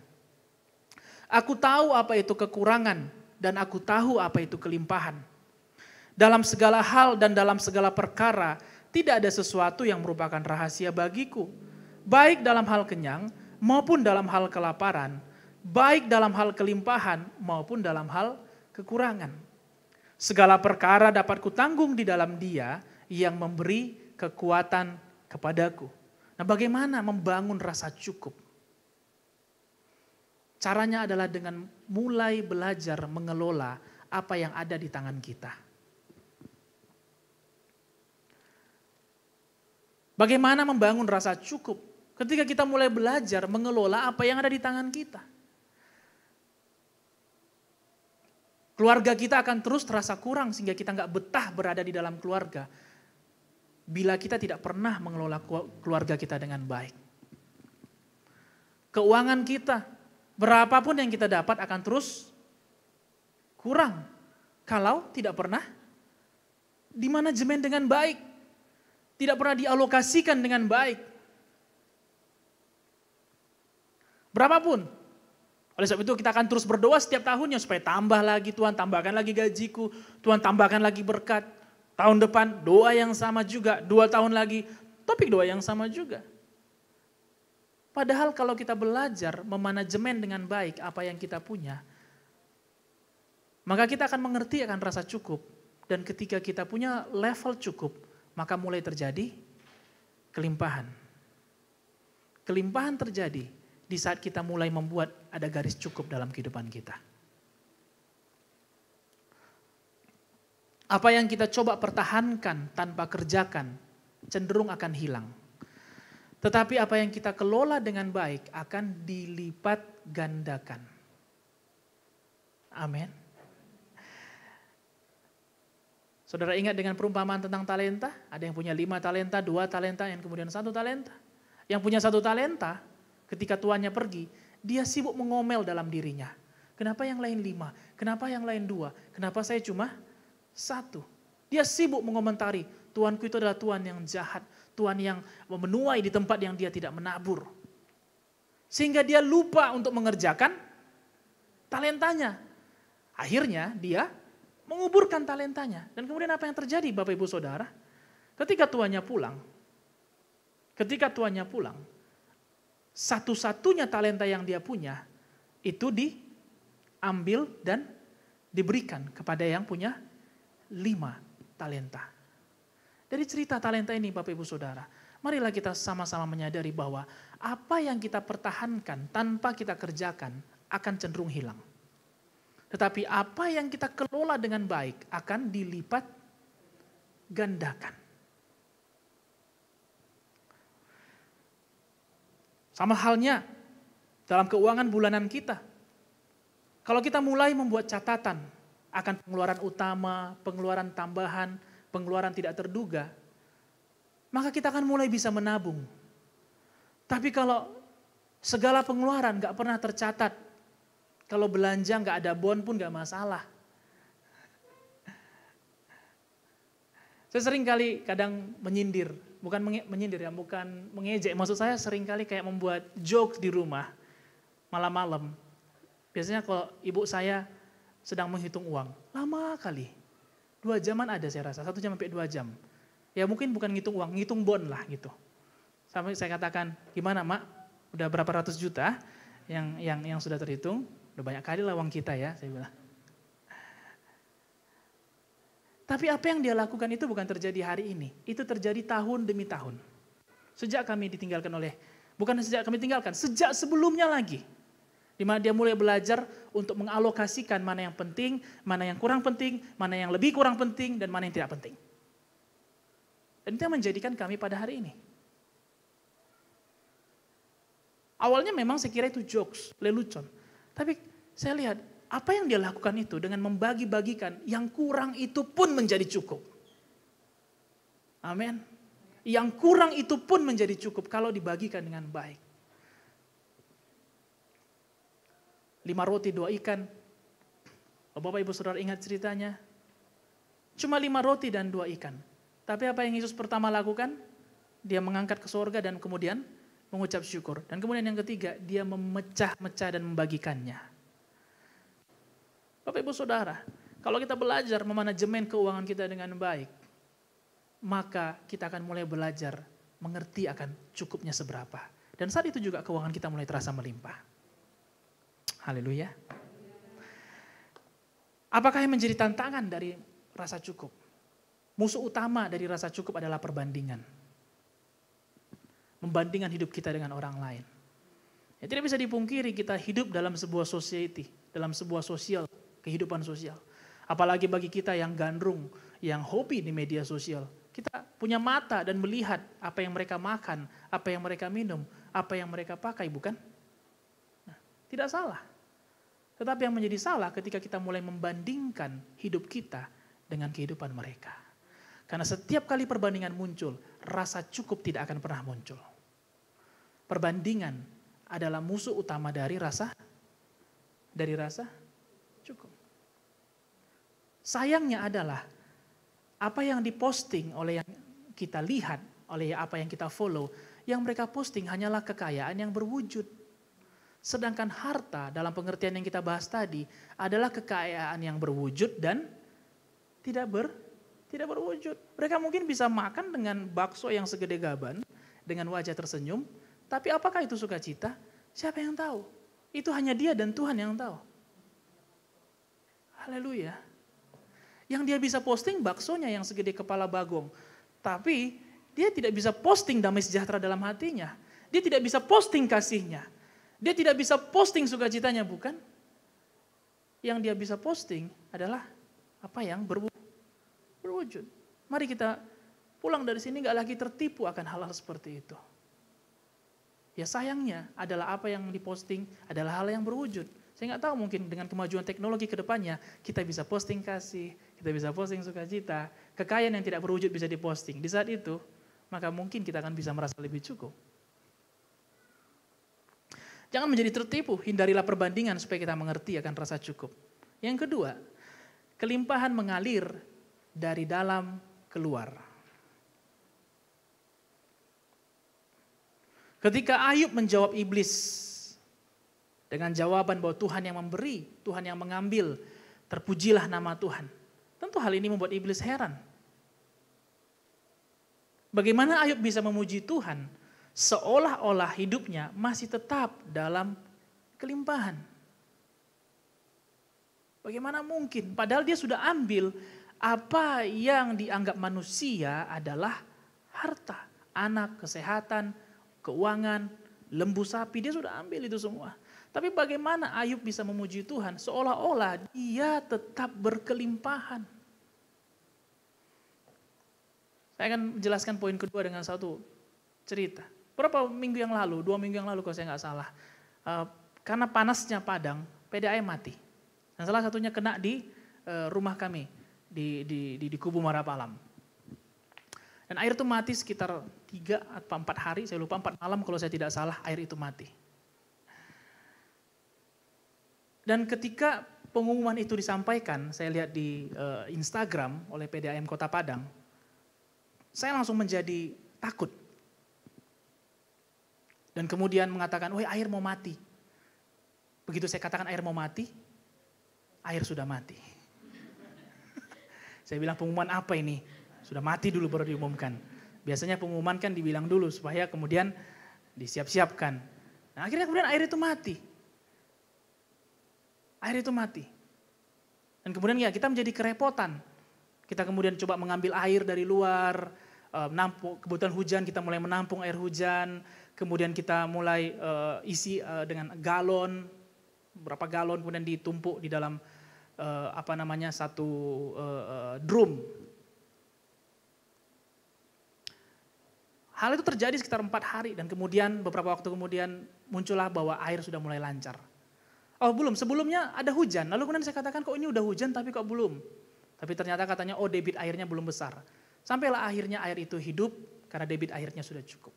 Aku tahu apa itu kekurangan dan aku tahu apa itu kelimpahan. Dalam segala hal dan dalam segala perkara, tidak ada sesuatu yang merupakan rahasia bagiku. Baik dalam hal kenyang maupun dalam hal kelaparan, baik dalam hal kelimpahan maupun dalam hal kekurangan. Segala perkara dapat kutanggung di dalam Dia yang memberi kekuatan kepadaku. Nah, bagaimana membangun rasa cukup? Caranya adalah dengan mulai belajar mengelola apa yang ada di tangan kita. Bagaimana membangun rasa cukup? Ketika kita mulai belajar mengelola apa yang ada di tangan kita. Keluarga kita akan terus terasa kurang sehingga kita nggak betah berada di dalam keluarga. Bila kita tidak pernah mengelola keluarga kita dengan baik. Keuangan kita, berapapun yang kita dapat akan terus kurang. Kalau tidak pernah dimanajemen dengan baik. Tidak pernah dialokasikan dengan baik. Berapapun. Oleh sebab itu kita akan terus berdoa setiap tahunnya supaya tambah lagi Tuhan, tambahkan lagi gajiku, Tuhan tambahkan lagi berkat. Tahun depan doa yang sama juga, 2 tahun lagi topik doa yang sama juga. Padahal kalau kita belajar memanajemen dengan baik apa yang kita punya, maka kita akan mengerti akan rasa cukup. Dan ketika kita punya level cukup, maka mulai terjadi kelimpahan. Kelimpahan terjadi di saat kita mulai membuat ada garis cukup dalam kehidupan kita. Apa yang kita coba pertahankan tanpa kerjakan, cenderung akan hilang. Tetapi apa yang kita kelola dengan baik akan dilipat gandakan. Amin. Saudara ingat dengan perumpamaan tentang talenta? Ada yang punya 5 talenta, 2 talenta, yang kemudian 1 talenta. Yang punya 1 talenta, ketika tuannya pergi, dia sibuk mengomel dalam dirinya. Kenapa yang lain 5? Kenapa yang lain 2? Kenapa saya cuma 1? Dia sibuk mengomentari, Tuanku itu adalah Tuhan yang jahat. Tuhan yang menuai di tempat yang dia tidak menabur. Sehingga dia lupa untuk mengerjakan talentanya. Akhirnya dia menguburkan talentanya. Dan kemudian apa yang terjadi Bapak Ibu Saudara? Ketika tuannya pulang, satu-satunya talenta yang dia punya itu diambil dan diberikan kepada yang punya 5 talenta. Dari cerita talenta ini Bapak Ibu Saudara, marilah kita sama-sama menyadari bahwa apa yang kita pertahankan tanpa kita kerjakan akan cenderung hilang. Tetapi apa yang kita kelola dengan baik akan dilipat gandakan. Sama halnya dalam keuangan bulanan kita. Kalau kita mulai membuat catatan akan pengeluaran utama, pengeluaran tambahan, pengeluaran tidak terduga, maka kita akan mulai bisa menabung. Tapi kalau segala pengeluaran gak pernah tercatat, kalau belanja gak ada bon pun gak masalah. Saya sering kali kadang menyindir, bukan menyindir ya, bukan mengejek. Maksud saya sering kali kayak membuat jokes di rumah malam-malam. Biasanya kalau ibu saya sedang menghitung uang, lama kali. 2 jaman ada saya rasa, 1 jam sampai 2 jam. Ya mungkin bukan ngitung uang, ngitung bon lah gitu. Sampai saya katakan, gimana Mak? Udah berapa ratus juta yang sudah terhitung? Udah banyak kali lah uang kita ya, saya bilang. Tapi apa yang dia lakukan itu bukan terjadi hari ini. Itu terjadi tahun demi tahun. Sejak kami ditinggalkan sejak sebelumnya lagi. Di mana dia mulai belajar untuk mengalokasikan mana yang penting, mana yang kurang penting, mana yang lebih kurang penting, dan mana yang tidak penting. Dan itu yang menjadikan kami pada hari ini. Awalnya memang saya kira itu jokes, lelucon. Tapi saya lihat apa yang dia lakukan itu dengan membagi-bagikan yang kurang itu pun menjadi cukup. Amin. Yang kurang itu pun menjadi cukup kalau dibagikan dengan baik. 5 roti 2 ikan. Bapak Ibu Saudara ingat ceritanya? Cuma 5 roti dan 2 ikan. Tapi apa yang Yesus pertama lakukan? Dia mengangkat ke surga dan kemudian mengucap syukur. Dan kemudian yang ketiga, dia memecah-mecah dan membagikannya. Bapak Ibu Saudara, kalau kita belajar memanajemen keuangan kita dengan baik, maka kita akan mulai belajar mengerti akan cukupnya seberapa. Dan saat itu juga keuangan kita mulai terasa melimpah. Haleluya. Apakah yang menjadi tantangan dari rasa cukup? Musuh utama dari rasa cukup adalah perbandingan. Membandingkan hidup kita dengan orang lain. Ya, tidak bisa dipungkiri kita hidup dalam sebuah society, dalam sebuah sosial, kehidupan sosial. Apalagi bagi kita yang gandrung, yang hobi di media sosial. Kita punya mata dan melihat apa yang mereka makan, apa yang mereka minum, apa yang mereka pakai, bukan? Nah, tidak salah. Tetapi yang menjadi salah ketika kita mulai membandingkan hidup kita dengan kehidupan mereka. Karena setiap kali perbandingan muncul, rasa cukup tidak akan pernah muncul. Perbandingan adalah musuh utama dari rasa cukup. Sayangnya adalah apa yang diposting oleh yang kita lihat, oleh apa yang kita follow, yang mereka posting hanyalah kekayaan yang berwujud. Sedangkan harta dalam pengertian yang kita bahas tadi adalah kekayaan yang berwujud dan tidak berwujud. Mereka mungkin bisa makan dengan bakso yang segede gaban, dengan wajah tersenyum, Tapi apakah itu sukacita? Siapa yang tahu? Itu hanya Dia dan Tuhan yang tahu. Haleluya. Yang dia bisa posting baksonya yang segede kepala bagong. Tapi dia tidak bisa posting damai sejahtera dalam hatinya. Dia tidak bisa posting kasihnya. Dia tidak bisa posting sukacitanya, bukan? Yang dia bisa posting adalah apa yang berwujud. Mari kita pulang dari sini gak lagi tertipu akan hal-hal seperti itu. Ya sayangnya adalah apa yang diposting adalah hal yang berwujud. Saya nggak tahu mungkin dengan kemajuan teknologi ke depannya kita bisa posting kasih, kita bisa posting sukacita, kekayaan yang tidak berwujud bisa diposting. Di saat itu maka mungkin kita akan bisa merasa lebih cukup. Jangan menjadi tertipu, hindarilah perbandingan supaya kita mengerti akan rasa cukup. Yang kedua, kelimpahan mengalir dari dalam keluar. Ketika Ayub menjawab iblis dengan jawaban bahwa Tuhan yang memberi, Tuhan yang mengambil, terpujilah nama Tuhan. Tentu hal ini membuat iblis heran. Bagaimana Ayub bisa memuji Tuhan seolah-olah hidupnya masih tetap dalam kelimpahan? Bagaimana mungkin? Padahal dia sudah ambil apa yang dianggap manusia adalah harta. Anak, kesehatan, keuangan, lembu sapi, dia sudah ambil itu semua. Tapi bagaimana Ayub bisa memuji Tuhan seolah-olah dia tetap berkelimpahan. Saya akan menjelaskan poin kedua dengan satu cerita. Berapa minggu yang lalu, 2 minggu yang lalu kalau saya nggak salah. Karena panasnya padang, PDAM mati. Dan salah satunya kena di rumah kami, di Kubu Marapalam. Dan air itu mati sekitar 3 atau 4 hari, saya lupa 4 malam kalau saya tidak salah air itu mati. Dan ketika pengumuman itu disampaikan, saya lihat di Instagram oleh PDAM Kota Padang, saya langsung menjadi takut. Dan kemudian mengatakan, woi air mau mati. Begitu saya katakan air mau mati, air sudah mati. Saya bilang pengumuman apa ini? Sudah mati dulu baru diumumkan. Biasanya pengumuman kan dibilang dulu supaya kemudian disiap-siapkan. Nah akhirnya kemudian air itu mati. Air itu mati. Dan kemudian ya kita menjadi kerepotan. Kita kemudian coba mengambil air dari luar, kebutuhan hujan kita mulai menampung air hujan, kemudian kita mulai isi dengan galon, berapa galon kemudian ditumpuk di dalam satu drum. Hal itu terjadi sekitar 4 hari dan kemudian beberapa waktu kemudian muncullah bahwa air sudah mulai lancar. Oh belum, sebelumnya ada hujan. Lalu kemudian saya katakan kok ini udah hujan tapi kok belum. Tapi ternyata katanya debit airnya belum besar. Sampailah akhirnya air itu hidup karena debit airnya sudah cukup.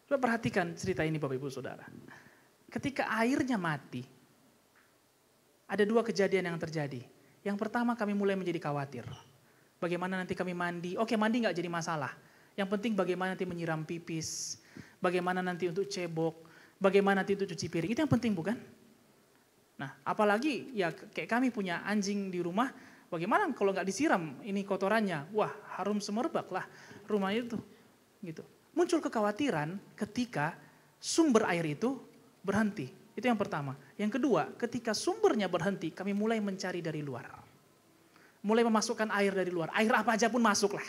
Coba perhatikan cerita ini Bapak Ibu Saudara. Ketika airnya mati, ada 2 kejadian yang terjadi. Yang pertama kami mulai menjadi khawatir. Bagaimana nanti kami mandi? Oke mandi gak jadi masalah. Yang penting bagaimana nanti menyiram pipis. Bagaimana nanti untuk cebok. Bagaimana nanti untuk cuci piring, itu yang penting bukan? Nah apalagi ya kayak kami punya anjing di rumah, bagaimana kalau nggak disiram ini kotorannya, wah harum semerbak lah rumah itu. Gitu. Muncul kekhawatiran ketika sumber air itu berhenti, itu yang pertama. Yang kedua, ketika sumbernya berhenti, kami mulai mencari dari luar. Mulai memasukkan air dari luar, air apa aja pun masuk lah.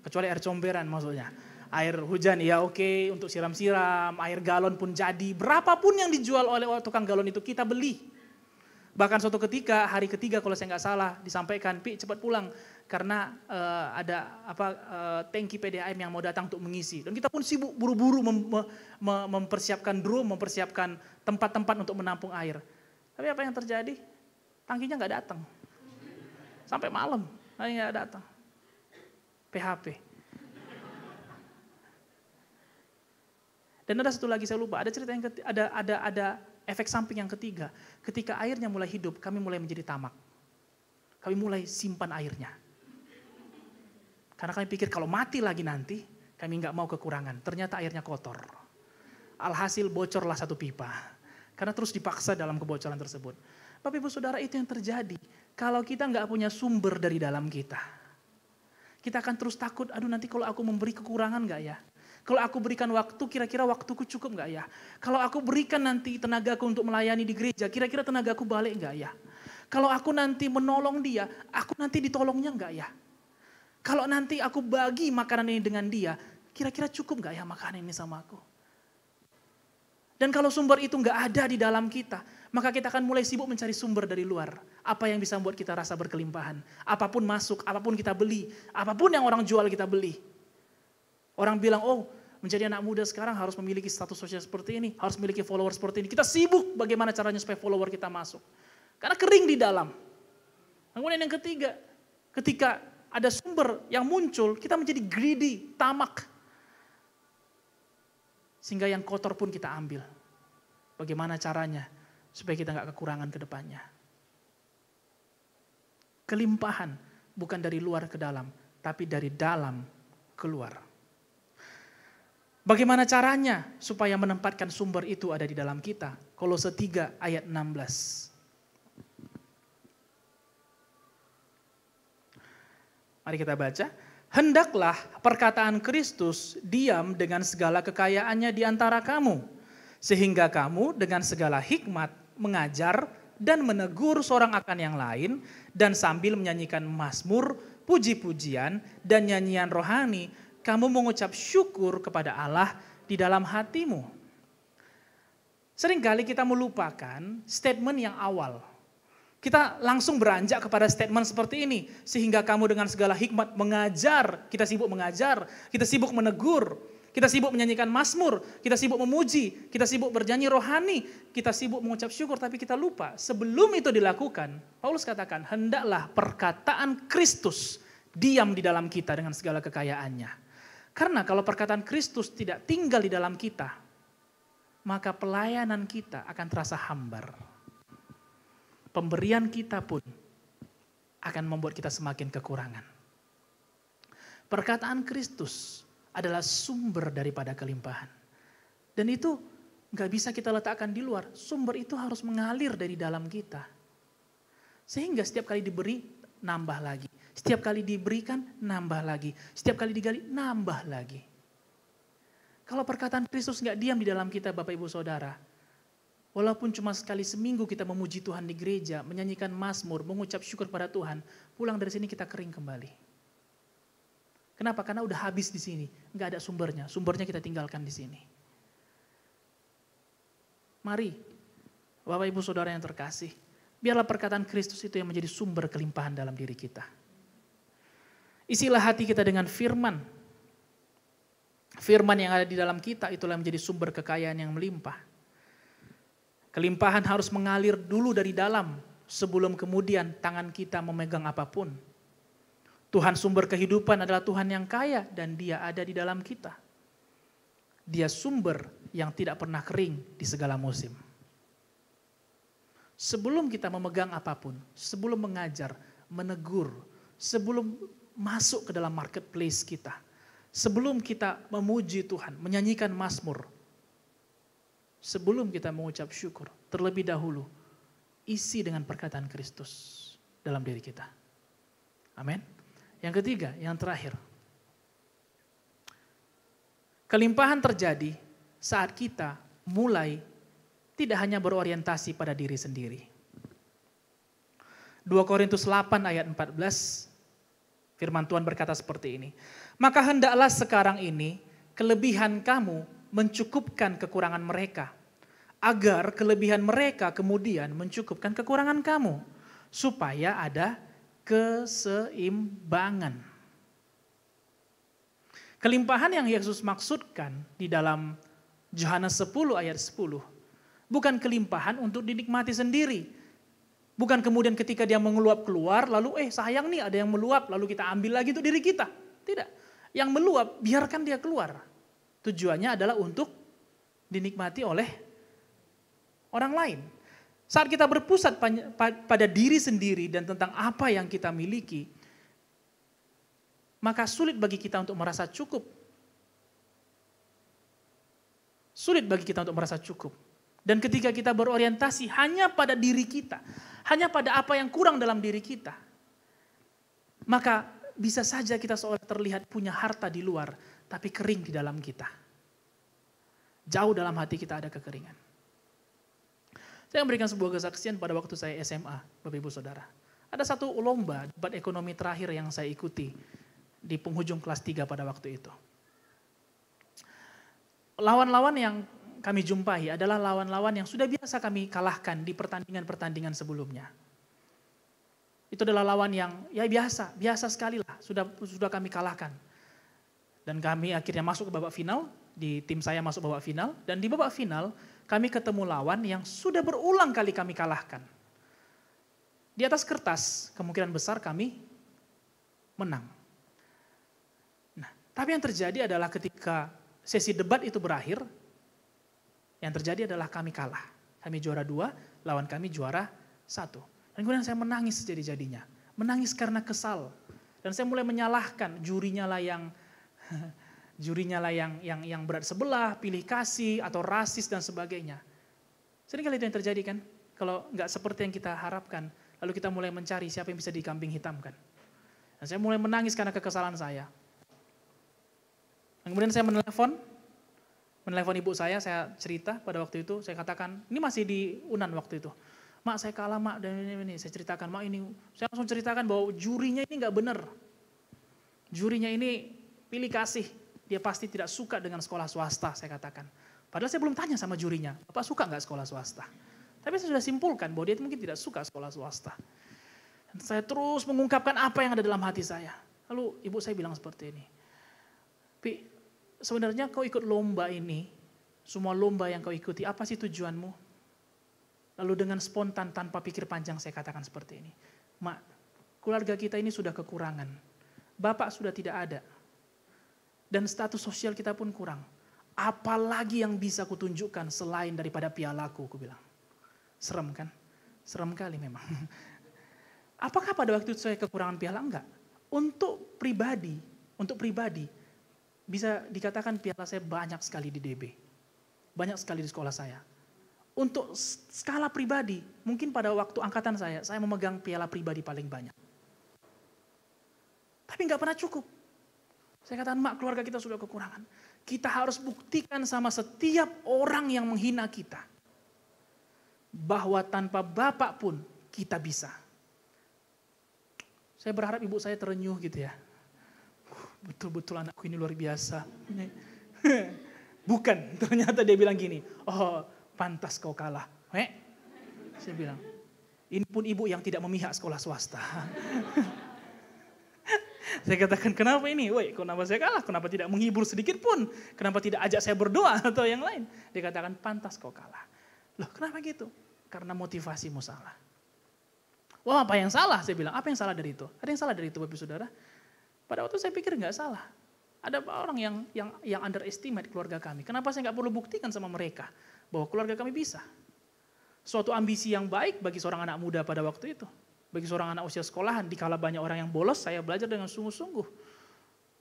Kecuali air comberan maksudnya. Air hujan ya oke, untuk siram-siram, air galon pun jadi. Berapapun yang dijual oleh tukang galon itu kita beli. Bahkan suatu ketika, hari ketiga kalau saya nggak salah disampaikan, Pi cepat pulang. Karena ada tangki PDAM yang mau datang untuk mengisi. Dan kita pun sibuk buru-buru mempersiapkan drum, mempersiapkan tempat-tempat untuk menampung air. Tapi apa yang terjadi? Tangkinya nggak datang. Sampai malam, nggak datang. PHP. Dan ada satu lagi saya lupa, ada cerita yang ada efek samping yang ketiga. Ketika airnya mulai hidup, kami mulai menjadi tamak. Kami mulai simpan airnya. Karena kami pikir kalau mati lagi nanti, kami nggak mau kekurangan. Ternyata airnya kotor. Alhasil bocorlah 1 pipa. Karena terus dipaksa dalam kebocoran tersebut. Bapak Ibu Saudara itu yang terjadi. Kalau kita nggak punya sumber dari dalam kita. Kita akan terus takut, aduh nanti kalau aku memberi kekurangan gak ya? Kalau aku berikan waktu, kira-kira waktuku cukup gak ya? Kalau aku berikan nanti tenagaku untuk melayani di gereja, kira-kira tenagaku balik gak ya? Kalau aku nanti menolong dia, aku nanti ditolongnya gak ya? Kalau nanti aku bagi makanan ini dengan dia, kira-kira cukup gak ya makanan ini sama aku? Dan kalau sumber itu gak ada di dalam kita, maka kita akan mulai sibuk mencari sumber dari luar. Apa yang bisa membuat kita rasa berkelimpahan. Apapun masuk, apapun kita beli, apapun yang orang jual kita beli. Orang bilang, oh menjadi anak muda sekarang harus memiliki status sosial seperti ini, harus memiliki follower seperti ini. Kita sibuk bagaimana caranya supaya follower kita masuk. Karena kering di dalam. Kemudian yang ketiga, ketika ada sumber yang muncul, kita menjadi greedy, tamak. Sehingga yang kotor pun kita ambil. Bagaimana caranya supaya kita nggak kekurangan ke depannya. Kelimpahan bukan dari luar ke dalam, tapi dari dalam keluar. Bagaimana caranya supaya menempatkan sumber itu ada di dalam kita? Kolose 3 ayat 16. Mari kita baca. Hendaklah perkataan Kristus diam dengan segala kekayaannya di antara kamu, sehingga kamu dengan segala hikmat mengajar dan menegur seorang akan yang lain, dan sambil menyanyikan mazmur, puji-pujian, dan nyanyian rohani, kamu mengucap syukur kepada Allah di dalam hatimu. Seringkali kita melupakan statement yang awal. Kita langsung beranjak kepada statement seperti ini. Sehingga kamu dengan segala hikmat mengajar, kita sibuk mengajar, kita sibuk menegur, kita sibuk menyanyikan mazmur, kita sibuk memuji, kita sibuk bernyanyi rohani, kita sibuk mengucap syukur, tapi kita lupa. Sebelum itu dilakukan, Paulus katakan, hendaklah perkataan Kristus diam di dalam kita dengan segala kekayaannya. Karena kalau perkataan Kristus tidak tinggal di dalam kita, maka pelayanan kita akan terasa hambar. Pemberian kita pun akan membuat kita semakin kekurangan. Perkataan Kristus adalah sumber daripada kelimpahan. Dan itu gak bisa kita letakkan di luar. Sumber itu harus mengalir dari dalam kita. Sehingga setiap kali diberi, nambah lagi. Setiap kali diberikan, nambah lagi. Setiap kali digali, nambah lagi. Kalau perkataan Kristus gak diam di dalam kita, Bapak Ibu Saudara, walaupun cuma sekali seminggu kita memuji Tuhan di gereja, menyanyikan mazmur, mengucap syukur pada Tuhan, pulang dari sini kita kering kembali. Kenapa? Karena udah habis di sini, nggak ada sumbernya. Sumbernya kita tinggalkan di sini. Mari, Bapak Ibu Saudara yang terkasih, biarlah perkataan Kristus itu yang menjadi sumber kelimpahan dalam diri kita. Isilah hati kita dengan firman. Firman yang ada di dalam kita itulah yang menjadi sumber kekayaan yang melimpah. Kelimpahan harus mengalir dulu dari dalam sebelum kemudian tangan kita memegang apapun. Tuhan sumber kehidupan adalah Tuhan yang kaya dan Dia ada di dalam kita. Dia sumber yang tidak pernah kering di segala musim. Sebelum kita memegang apapun, sebelum mengajar, menegur, sebelum masuk ke dalam marketplace kita, sebelum kita memuji Tuhan, menyanyikan mazmur, sebelum kita mengucap syukur, terlebih dahulu isi dengan perkataan Kristus dalam diri kita. Amin. Yang ketiga, yang terakhir. Kelimpahan terjadi saat kita mulai tidak hanya berorientasi pada diri sendiri. 2 Korintus 8 ayat 14, firman Tuhan berkata seperti ini. Maka hendaklah sekarang ini kelebihan kamu mencukupkan kekurangan mereka, agar kelebihan mereka kemudian mencukupkan kekurangan kamu, supaya ada keseimbangan. Kelimpahan yang Yesus maksudkan di dalam Yohanes 10 ayat 10, bukan kelimpahan untuk dinikmati sendiri. Bukan kemudian ketika dia mengeluap keluar, lalu sayang nih ada yang meluap, lalu kita ambil lagi untuk diri kita. Tidak, yang meluap biarkan dia keluar. Tujuannya adalah untuk dinikmati oleh orang lain. Saat kita berpusat pada diri sendiri dan tentang apa yang kita miliki, maka sulit bagi kita untuk merasa cukup. Sulit bagi kita untuk merasa cukup. Dan ketika kita berorientasi hanya pada diri kita, hanya pada apa yang kurang dalam diri kita, maka bisa saja kita seolah terlihat punya harta di luar, tapi kering di dalam kita. Jauh dalam hati kita ada kekeringan. Saya memberikan sebuah kesaksian pada waktu saya SMA, Bapak Ibu Saudara. Ada satu lomba debat ekonomi terakhir yang saya ikuti di penghujung kelas 3 pada waktu itu. Lawan-lawan yang kami jumpai adalah lawan-lawan yang sudah biasa kami kalahkan di pertandingan-pertandingan sebelumnya. Itu adalah lawan yang ya biasa sekali lah, sudah kami kalahkan. Dan kami akhirnya masuk ke babak final, di tim saya masuk babak final, dan di babak final kami ketemu lawan yang sudah berulang kali kami kalahkan. Di atas kertas kemungkinan besar kami menang. Nah, tapi yang terjadi adalah ketika sesi debat itu berakhir, yang terjadi adalah kami kalah. Kami juara 2, lawan kami juara 1. Dan kemudian saya menangis jadi-jadinya. Menangis karena kesal. Dan saya mulai menyalahkan jurinya lah yang berat sebelah, pilih kasih, atau rasis dan sebagainya. Seringkali itu yang terjadi kan? Kalau nggak seperti yang kita harapkan, lalu kita mulai mencari siapa yang bisa dikambing hitamkan. Dan saya mulai menangis karena kekesalan saya. Dan kemudian saya menelpon ibu saya cerita pada waktu itu, saya katakan, ini masih di Unan waktu itu. Mak saya kalah mak, dan ini saya ceritakan, mak ini, saya langsung ceritakan bahwa jurinya ini nggak benar. Jurinya ini pilih kasih, dia pasti tidak suka dengan sekolah swasta, saya katakan. Padahal saya belum tanya sama jurinya, Bapak suka nggak sekolah swasta? Tapi saya sudah simpulkan bahwa dia mungkin tidak suka sekolah swasta. Dan saya terus mengungkapkan apa yang ada dalam hati saya. Lalu ibu saya bilang seperti ini, Pi, sebenarnya kau ikut lomba ini, semua lomba yang kau ikuti, apa sih tujuanmu? Lalu dengan spontan tanpa pikir panjang saya katakan seperti ini. Mak, keluarga kita ini sudah kekurangan. Bapak sudah tidak ada. Dan status sosial kita pun kurang. Apalagi yang bisa kutunjukkan selain daripada pialaku, aku bilang. Serem kan? Serem kali memang. Apakah pada waktu itu saya kekurangan piala? Enggak. Untuk pribadi, bisa dikatakan piala saya banyak sekali di DB. Banyak sekali di sekolah saya. Untuk skala pribadi, mungkin pada waktu angkatan saya memegang piala pribadi paling banyak. Tapi nggak pernah cukup. Saya katakan, mak, keluarga kita sudah kekurangan. Kita harus buktikan sama setiap orang yang menghina kita. Bahwa tanpa Bapak pun kita bisa. Saya berharap ibu saya terenyuh gitu ya. Betul-betul anakku ini luar biasa. Bukan, ternyata dia bilang gini, oh pantas kau kalah. Saya bilang, ini pun ibu yang tidak memihak sekolah swasta. Saya katakan, kenapa ini? Kenapa saya kalah? Kenapa tidak menghibur sedikit pun? Kenapa tidak ajak saya berdoa atau yang lain? Dia katakan, pantas kau kalah. Loh, kenapa gitu? Karena motivasimu salah. Wah, apa yang salah? Saya bilang, apa yang salah dari itu? Ada yang salah dari itu, Bapak Saudara? Pada waktu saya pikir nggak salah. Ada orang yang underestimate keluarga kami. Kenapa saya nggak perlu buktikan sama mereka bahwa keluarga kami bisa? Suatu ambisi yang baik bagi seorang anak muda pada waktu itu. Bagi seorang anak usia sekolahan, dikala banyak orang yang bolos, saya belajar dengan sungguh-sungguh.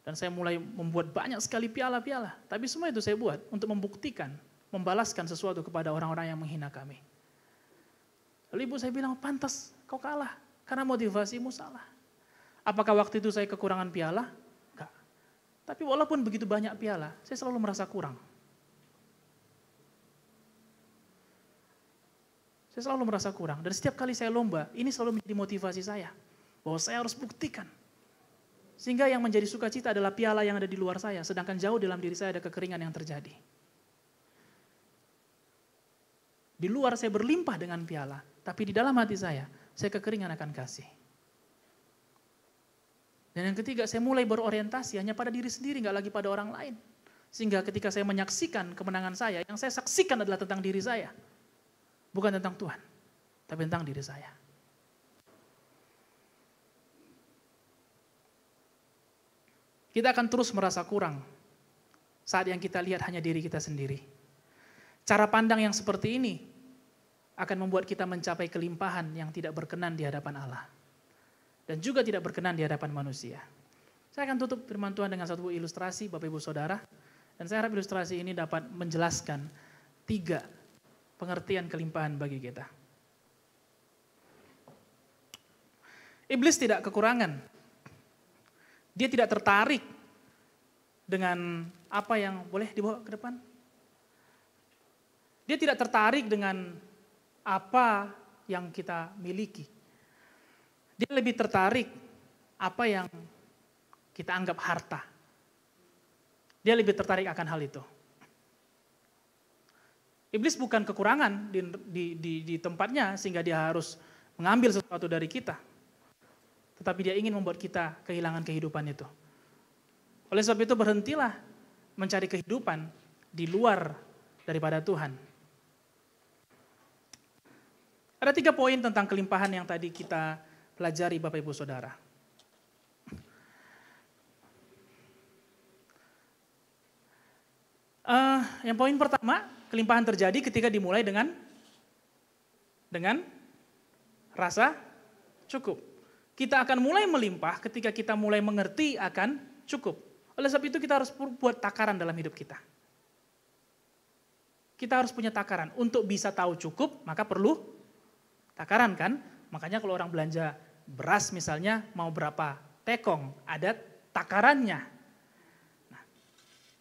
Dan saya mulai membuat banyak sekali piala-piala. Tapi semua itu saya buat untuk membuktikan, membalaskan sesuatu kepada orang-orang yang menghina kami. Lalu ibu saya bilang, pantas kau kalah, karena motivasimu salah. Apakah waktu itu saya kekurangan piala? Enggak. Tapi walaupun begitu banyak piala, saya selalu merasa kurang. Saya selalu merasa kurang. Dan setiap kali saya lomba, ini selalu menjadi motivasi saya. Bahwa saya harus buktikan. Sehingga yang menjadi sukacita adalah piala yang ada di luar saya. Sedangkan jauh dalam diri saya ada kekeringan yang terjadi. Di luar saya berlimpah dengan piala. Tapi di dalam hati saya kekeringan akan kasih. Dan yang ketiga, saya mulai berorientasi hanya pada diri sendiri, nggak lagi pada orang lain. Sehingga ketika saya menyaksikan kemenangan saya, yang saya saksikan adalah tentang diri saya. Bukan tentang Tuhan, tapi tentang diri saya. Kita akan terus merasa kurang saat yang kita lihat hanya diri kita sendiri. Cara pandang yang seperti ini akan membuat kita mencapai kelimpahan yang tidak berkenan di hadapan Allah. Dan juga tidak berkenan di hadapan manusia. Saya akan tutup firman Tuhan dengan satu ilustrasi, Bapak Ibu Saudara. Dan saya harap ilustrasi ini dapat menjelaskan 3 pengertian kelimpahan bagi kita. Iblis tidak kekurangan. Dia tidak tertarik dengan apa yang boleh dibawa ke depan. Dia tidak tertarik dengan apa yang kita miliki. Dia lebih tertarik apa yang kita anggap harta. Dia lebih tertarik akan hal itu. Iblis bukan kekurangan di tempatnya sehingga dia harus mengambil sesuatu dari kita. Tetapi dia ingin membuat kita kehilangan kehidupan itu. Oleh sebab itu berhentilah mencari kehidupan di luar daripada Tuhan. Ada 3 poin tentang kelimpahan yang tadi kita pelajari Bapak Ibu Saudara. Yang poin pertama, kelimpahan terjadi ketika dimulai dengan rasa cukup. Kita akan mulai melimpah ketika kita mulai mengerti akan cukup. Oleh sebab itu kita harus buat takaran dalam hidup kita. Kita harus punya takaran. Untuk bisa tahu cukup, maka perlu takaran kan. Makanya kalau orang belanja beras misalnya, mau berapa tekong, ada takarannya. Nah,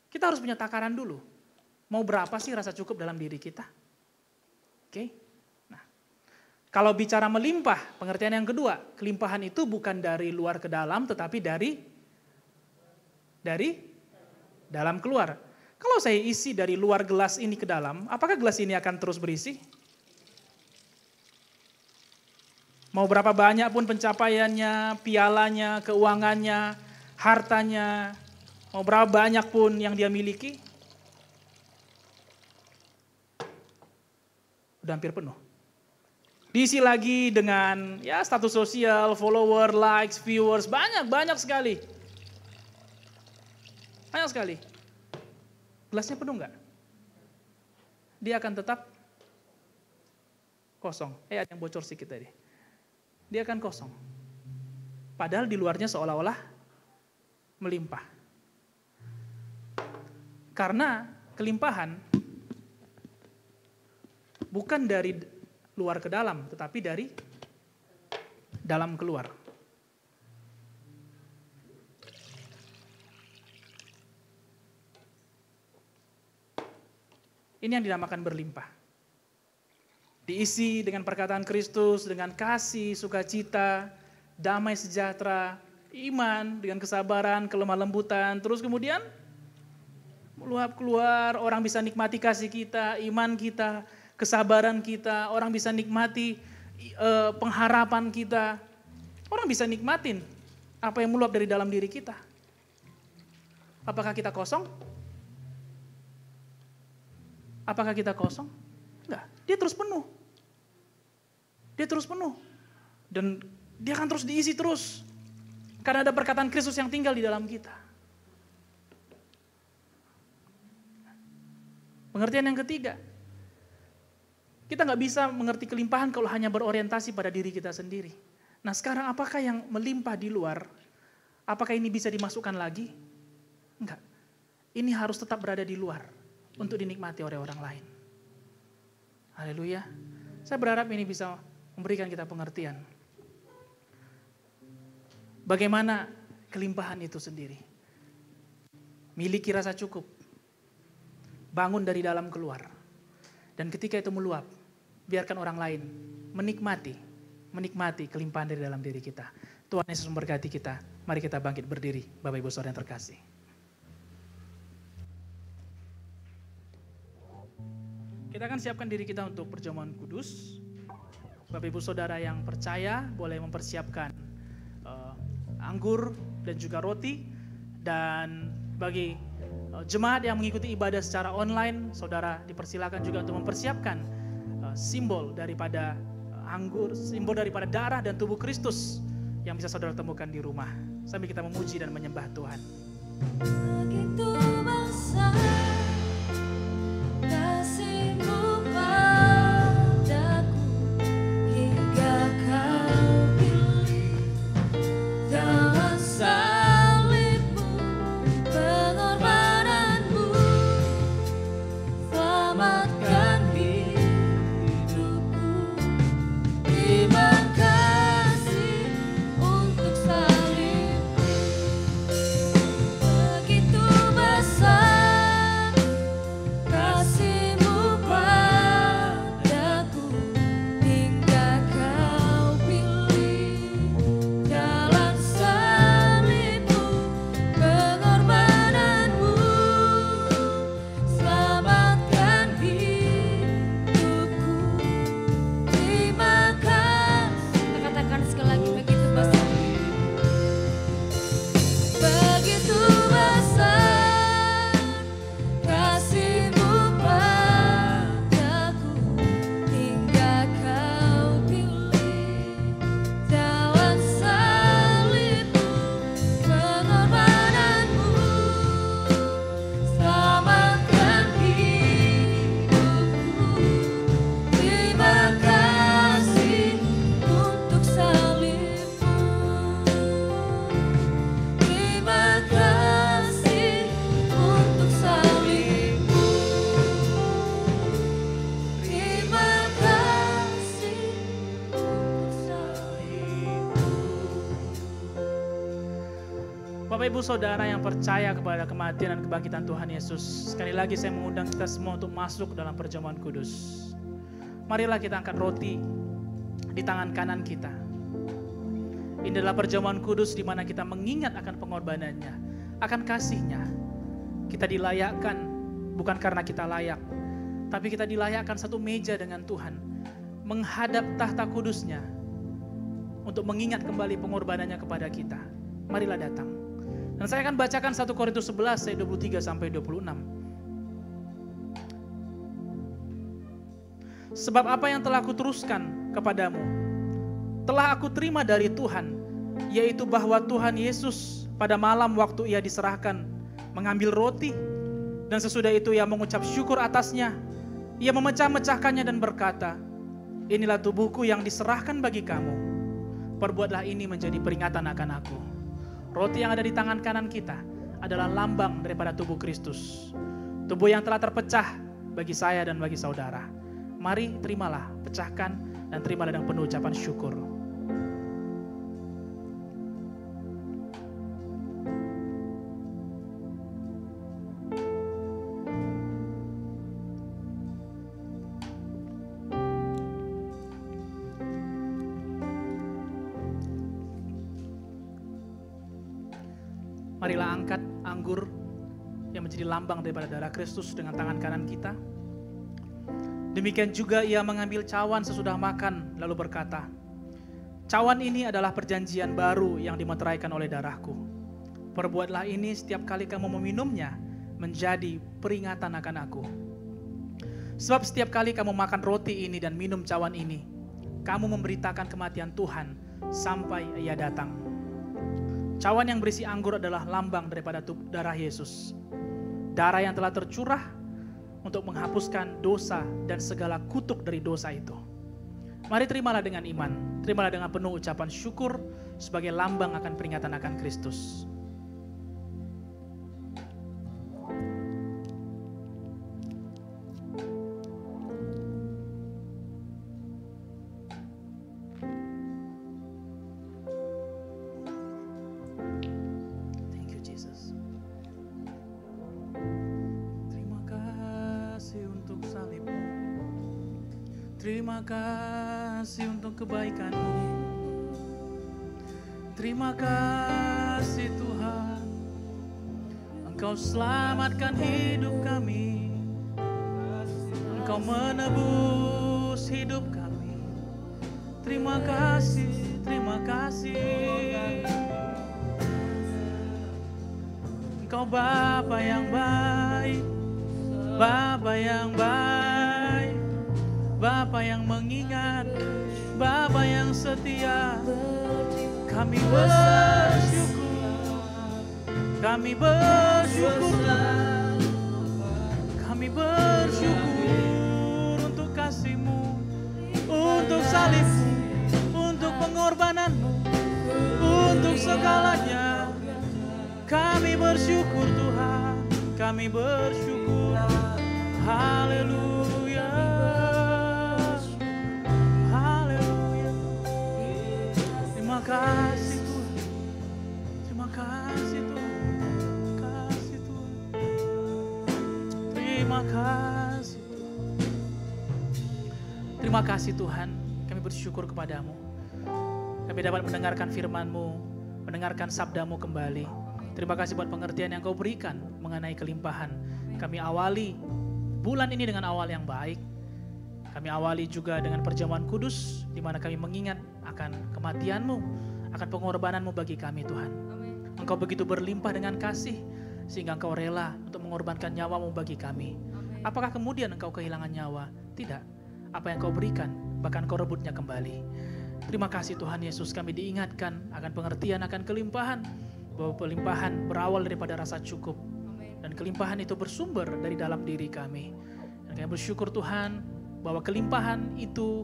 kita harus punya takaran dulu. Mau berapa sih rasa cukup dalam diri kita? Oke. Nah, kalau bicara melimpah, pengertian yang kedua, kelimpahan itu bukan dari luar ke dalam, tetapi dari dalam keluar. Kalau saya isi dari luar gelas ini ke dalam, apakah gelas ini akan terus berisi? Mau berapa banyak pun pencapaiannya, pialanya, keuangannya, hartanya, mau berapa banyak pun yang dia miliki, udah hampir penuh. Diisi lagi dengan ya status sosial, follower, likes, viewers, banyak sekali. Banyak sekali. Gelasnya penuh enggak? Dia akan tetap kosong. Ada yang bocor sedikit tadi. Dia akan kosong. Padahal di luarnya seolah-olah melimpah. Karena kelimpahan bukan dari luar ke dalam, tetapi dari dalam keluar. Ini yang dinamakan berlimpah. Diisi dengan perkataan Kristus, dengan kasih, sukacita, damai sejahtera, iman, dengan kesabaran, kelemah lembutan, terus kemudian meluap keluar, orang bisa nikmati kasih kita, iman kita, kesabaran kita, orang bisa nikmati pengharapan kita, orang bisa nikmatin apa yang meluap dari dalam diri kita. Apakah kita kosong? Apakah kita kosong? Enggak, dia terus penuh. Dia terus penuh. Dan dia akan terus diisi terus. Karena ada perkataan Kristus yang tinggal di dalam kita. Pengertian yang ketiga, kita nggak bisa mengerti kelimpahan kalau hanya berorientasi pada diri kita sendiri. Nah sekarang apakah yang melimpah di luar, apakah ini bisa dimasukkan lagi? Enggak, ini harus tetap berada di luar untuk dinikmati oleh orang lain. Haleluya. Saya berharap ini bisa memberikan kita pengertian. Bagaimana kelimpahan itu sendiri. Miliki rasa cukup. Bangun dari dalam keluar. Dan ketika itu meluap, biarkan orang lain menikmati kelimpahan dari dalam diri kita. Tuhan Yesus memberkati kita. Mari kita bangkit berdiri, Bapak Ibu Saudara yang terkasih. Kita akan siapkan diri kita untuk perjamuan kudus. Bapak Ibu Saudara yang percaya boleh mempersiapkan anggur dan juga roti. Dan bagi jemaat yang mengikuti ibadah secara online, saudara dipersilakan juga untuk mempersiapkan simbol daripada anggur, simbol daripada darah dan tubuh Kristus yang bisa saudara temukan di rumah. Sambil kita memuji dan menyembah Tuhan. Begitu besar kasih-Mu padaku, hingga Kau pilih dalam salib-Mu, pengorbananmu selamatkan hidupku. Terima kasih untuk salib-Mu. Bapak Ibu Saudara yang percaya kepada kematian dan kebangkitan Tuhan Yesus, sekali lagi saya mengundang kita semua untuk masuk dalam perjamuan kudus. Marilah kita angkat roti di tangan kanan kita. Ini adalah perjamuan kudus di mana kita mengingat akan pengorbanannya, akan kasih-Nya. Kita dilayakkan bukan karena kita layak, tapi kita dilayakkan satu meja dengan Tuhan, menghadap tahta kudus-Nya untuk mengingat kembali pengorbanannya kepada kita. Marilah datang. Dan saya akan bacakan 1 Korintus 11 ayat 23 sampai 26. Sebab apa yang telah aku teruskan kepadamu, telah aku terima dari Tuhan, yaitu bahwa Tuhan Yesus pada malam waktu ia diserahkan, mengambil roti, dan sesudah itu ia mengucap syukur atasnya. Ia memecah-mecahkannya dan berkata, inilah tubuhku yang diserahkan bagi kamu. Perbuatlah ini menjadi peringatan akan aku. Roti yang ada di tangan kanan kita adalah lambang daripada tubuh Kristus. Tubuh yang telah terpecah bagi saya dan bagi saudara. Mari terimalah, pecahkan, dan terimalah dengan penuh ucapan syukur. Marilah angkat anggur yang menjadi lambang daripada darah Kristus dengan tangan kanan kita. Demikian juga ia mengambil cawan sesudah makan lalu berkata, cawan ini adalah perjanjian baru yang dimeteraikan oleh darahku. Perbuatlah ini setiap kali kamu meminumnya menjadi peringatan akan aku. Sebab setiap kali kamu makan roti ini dan minum cawan ini, kamu memberitakan kematian Tuhan sampai ia datang. Cawan yang berisi anggur adalah lambang daripada darah Yesus. Darah yang telah tercurah untuk menghapuskan dosa dan segala kutuk dari dosa itu. Mari terimalah dengan iman, terimalah dengan penuh ucapan syukur sebagai lambang akan peringatan akan Kristus. Terima kasih untuk kebaikan-Mu. Terima kasih Tuhan, Engkau selamatkan hidup kami. Engkau menebus hidup kami. Terima kasih, terima kasih. Engkau Bapa yang baik, Bapa yang baik, Bapa yang mengingat, Bapa yang setia. Kami bersyukur, kami bersyukur, kami bersyukur untuk kasih-Mu, untuk salib-Mu, untuk pengorbanan-Mu, untuk segalanya. Kami bersyukur Tuhan, kami bersyukur. Haleluya. Terima kasih Tuhan, terima kasih Tuhan, terima kasih Tuhan. Terima kasih Tuhan, kami bersyukur kepadamu. Kami dapat mendengarkan firman-Mu, mendengarkan sabda-Mu kembali. Terima kasih buat pengertian yang Kau berikan mengenai kelimpahan. Kami awali bulan ini dengan awal yang baik. Kami awali juga dengan perjamuan kudus, di mana kami mengingat akan kematian-Mu, akan pengorbanan-Mu bagi kami Tuhan. Engkau begitu berlimpah dengan kasih, sehingga Engkau rela untuk mengorbankan nyawa-Mu bagi kami. Apakah kemudian Engkau kehilangan nyawa? Tidak. Apa yang Kau berikan, bahkan Kau rebutnya kembali. Terima kasih Tuhan Yesus, kami diingatkan akan pengertian akan kelimpahan, bahwa pelimpahan berawal daripada rasa cukup, dan kelimpahan itu bersumber dari dalam diri kami. Dan kami bersyukur Tuhan, bahwa kelimpahan itu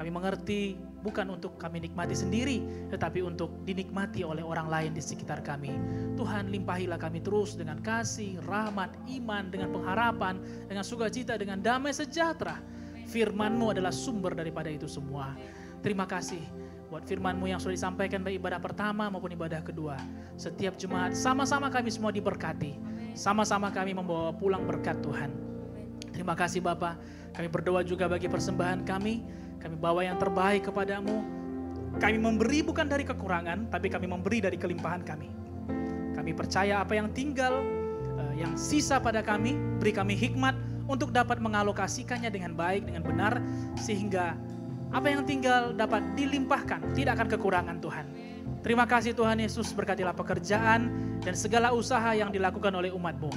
kami mengerti bukan untuk kami nikmati sendiri, tetapi untuk dinikmati oleh orang lain di sekitar kami. Tuhan, limpahilah kami terus dengan kasih, rahmat, iman, dengan pengharapan, dengan sukacita, dengan damai sejahtera. Firman-Mu adalah sumber daripada itu semua. Terima kasih buat firman-Mu yang sudah disampaikan baik ibadah pertama maupun ibadah kedua. Setiap jemaat sama-sama kami semua diberkati. Sama-sama kami membawa pulang berkat Tuhan. Terima kasih Bapa. Kami berdoa juga bagi persembahan kami. Kami bawa yang terbaik kepadamu. Kami memberi bukan dari kekurangan, tapi kami memberi dari kelimpahan kami. Kami percaya apa yang tinggal, yang sisa pada kami, beri kami hikmat untuk dapat mengalokasikannya dengan baik, dengan benar, sehingga apa yang tinggal dapat dilimpahkan, tidak akan kekurangan Tuhan. Terima kasih Tuhan Yesus, berkatilah pekerjaan dan segala usaha yang dilakukan oleh umat-Mu.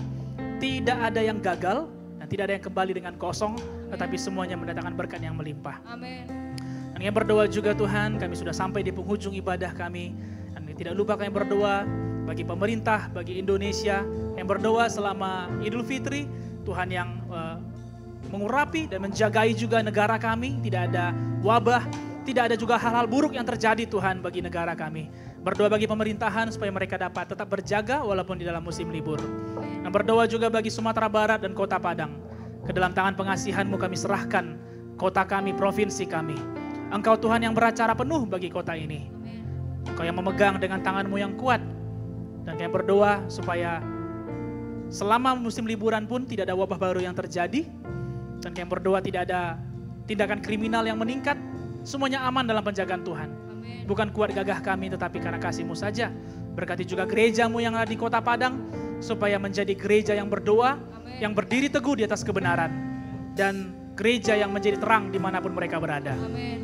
Tidak ada yang gagal dan tidak ada yang kembali dengan kosong, tetapi semuanya mendatangkan berkat yang melimpah. Amin. Dan kami berdoa juga Tuhan, kami sudah sampai di penghujung ibadah kami. Dan tidak lupa kami berdoa bagi pemerintah, bagi Indonesia, yang berdoa selama Idul Fitri, Tuhan yang mengurapi dan menjagai juga negara kami, tidak ada wabah, tidak ada juga hal-hal buruk yang terjadi Tuhan bagi negara kami. Berdoa bagi pemerintahan supaya mereka dapat tetap berjaga walaupun di dalam musim libur. Dan berdoa juga bagi Sumatera Barat dan Kota Padang. Ke dalam tangan pengasihan-Mu kami serahkan kota kami, provinsi kami. Engkau Tuhan yang beracara penuh bagi kota ini. Engkau yang memegang dengan tangan-Mu yang kuat. Dan kami berdoa supaya selama musim liburan pun tidak ada wabah baru yang terjadi. Dan kami berdoa tidak ada tindakan kriminal yang meningkat. Semuanya aman dalam penjagaan Tuhan. Amin. Bukan kuat gagah kami tetapi karena kasih-Mu saja. Berkati juga gereja-Mu yang ada di Kota Padang. Supaya menjadi gereja yang berdoa. Amin. Yang berdiri teguh di atas kebenaran. Dan gereja yang menjadi terang dimanapun mereka berada. Amin.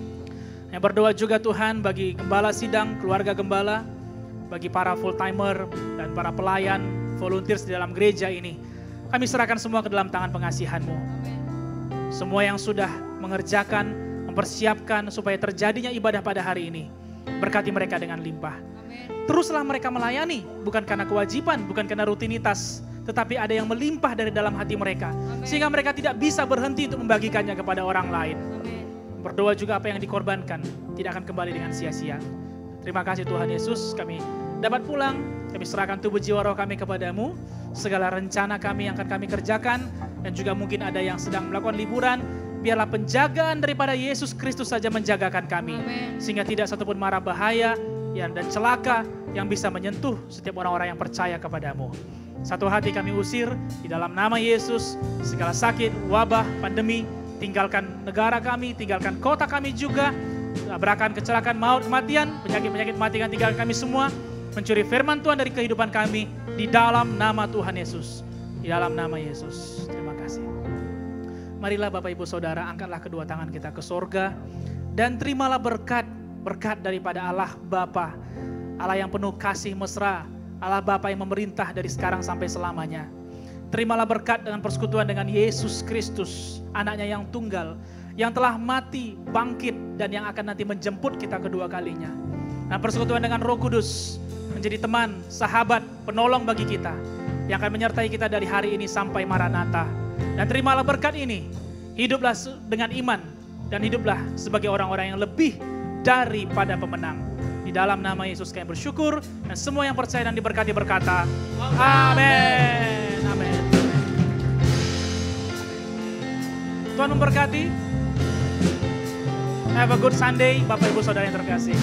Yang berdoa juga Tuhan bagi gembala sidang, keluarga gembala. Bagi para full-timer dan para pelayan, volunteers di dalam gereja ini. Kami serahkan semua ke dalam tangan pengasihan-Mu. Amin. Semua yang sudah mengerjakan, mempersiapkan supaya terjadinya ibadah pada hari ini. Berkati mereka dengan limpah. Amin. Teruslah mereka melayani, bukan karena kewajiban, bukan karena rutinitas. Tetapi ada yang melimpah dari dalam hati mereka. Amin. Sehingga mereka tidak bisa berhenti untuk membagikannya kepada orang lain. Amin. Berdoa juga apa yang dikorbankan tidak akan kembali dengan sia-sia. Terima kasih Tuhan Yesus, kami dapat pulang, kami serahkan tubuh jiwa roh kami kepadamu, segala rencana kami yang akan kami kerjakan, dan juga mungkin ada yang sedang melakukan liburan, biarlah penjagaan daripada Yesus Kristus saja menjagakan kami, Amin. sehingga tidak satupun mara bahaya dan celaka yang bisa menyentuh setiap orang-orang yang percaya kepadamu. Satu hati kami usir di dalam nama Yesus, segala sakit, wabah, pandemi, tinggalkan negara kami, tinggalkan kota kami juga, tabrakan, kecelakaan, maut, kematian, penyakit-penyakit matikan tinggalkan kami semua, mencuri firman Tuhan dari kehidupan kami di dalam nama Tuhan Yesus. Di dalam nama Yesus. Terima kasih. Marilah Bapak Ibu Saudara, angkatlah kedua tangan kita ke sorga dan terimalah berkat daripada Allah Bapa, Allah yang penuh kasih mesra, Allah Bapa yang memerintah dari sekarang sampai selamanya. Terimalah berkat dengan persekutuan dengan Yesus Kristus, anaknya yang tunggal, yang telah mati, bangkit, dan yang akan nanti menjemput kita kedua kalinya. Nah, persekutuan dengan Roh Kudus menjadi teman, sahabat, penolong bagi kita, yang akan menyertai kita dari hari ini sampai Maranatha. Dan terimalah berkat ini, hiduplah dengan iman, dan hiduplah sebagai orang-orang yang lebih daripada pemenang. Di dalam nama Yesus kami bersyukur, dan semua yang percaya dan diberkati berkata, amin. Amin. Tuhan memberkati. Have a good Sunday, Bapak Ibu Saudara yang terkasih.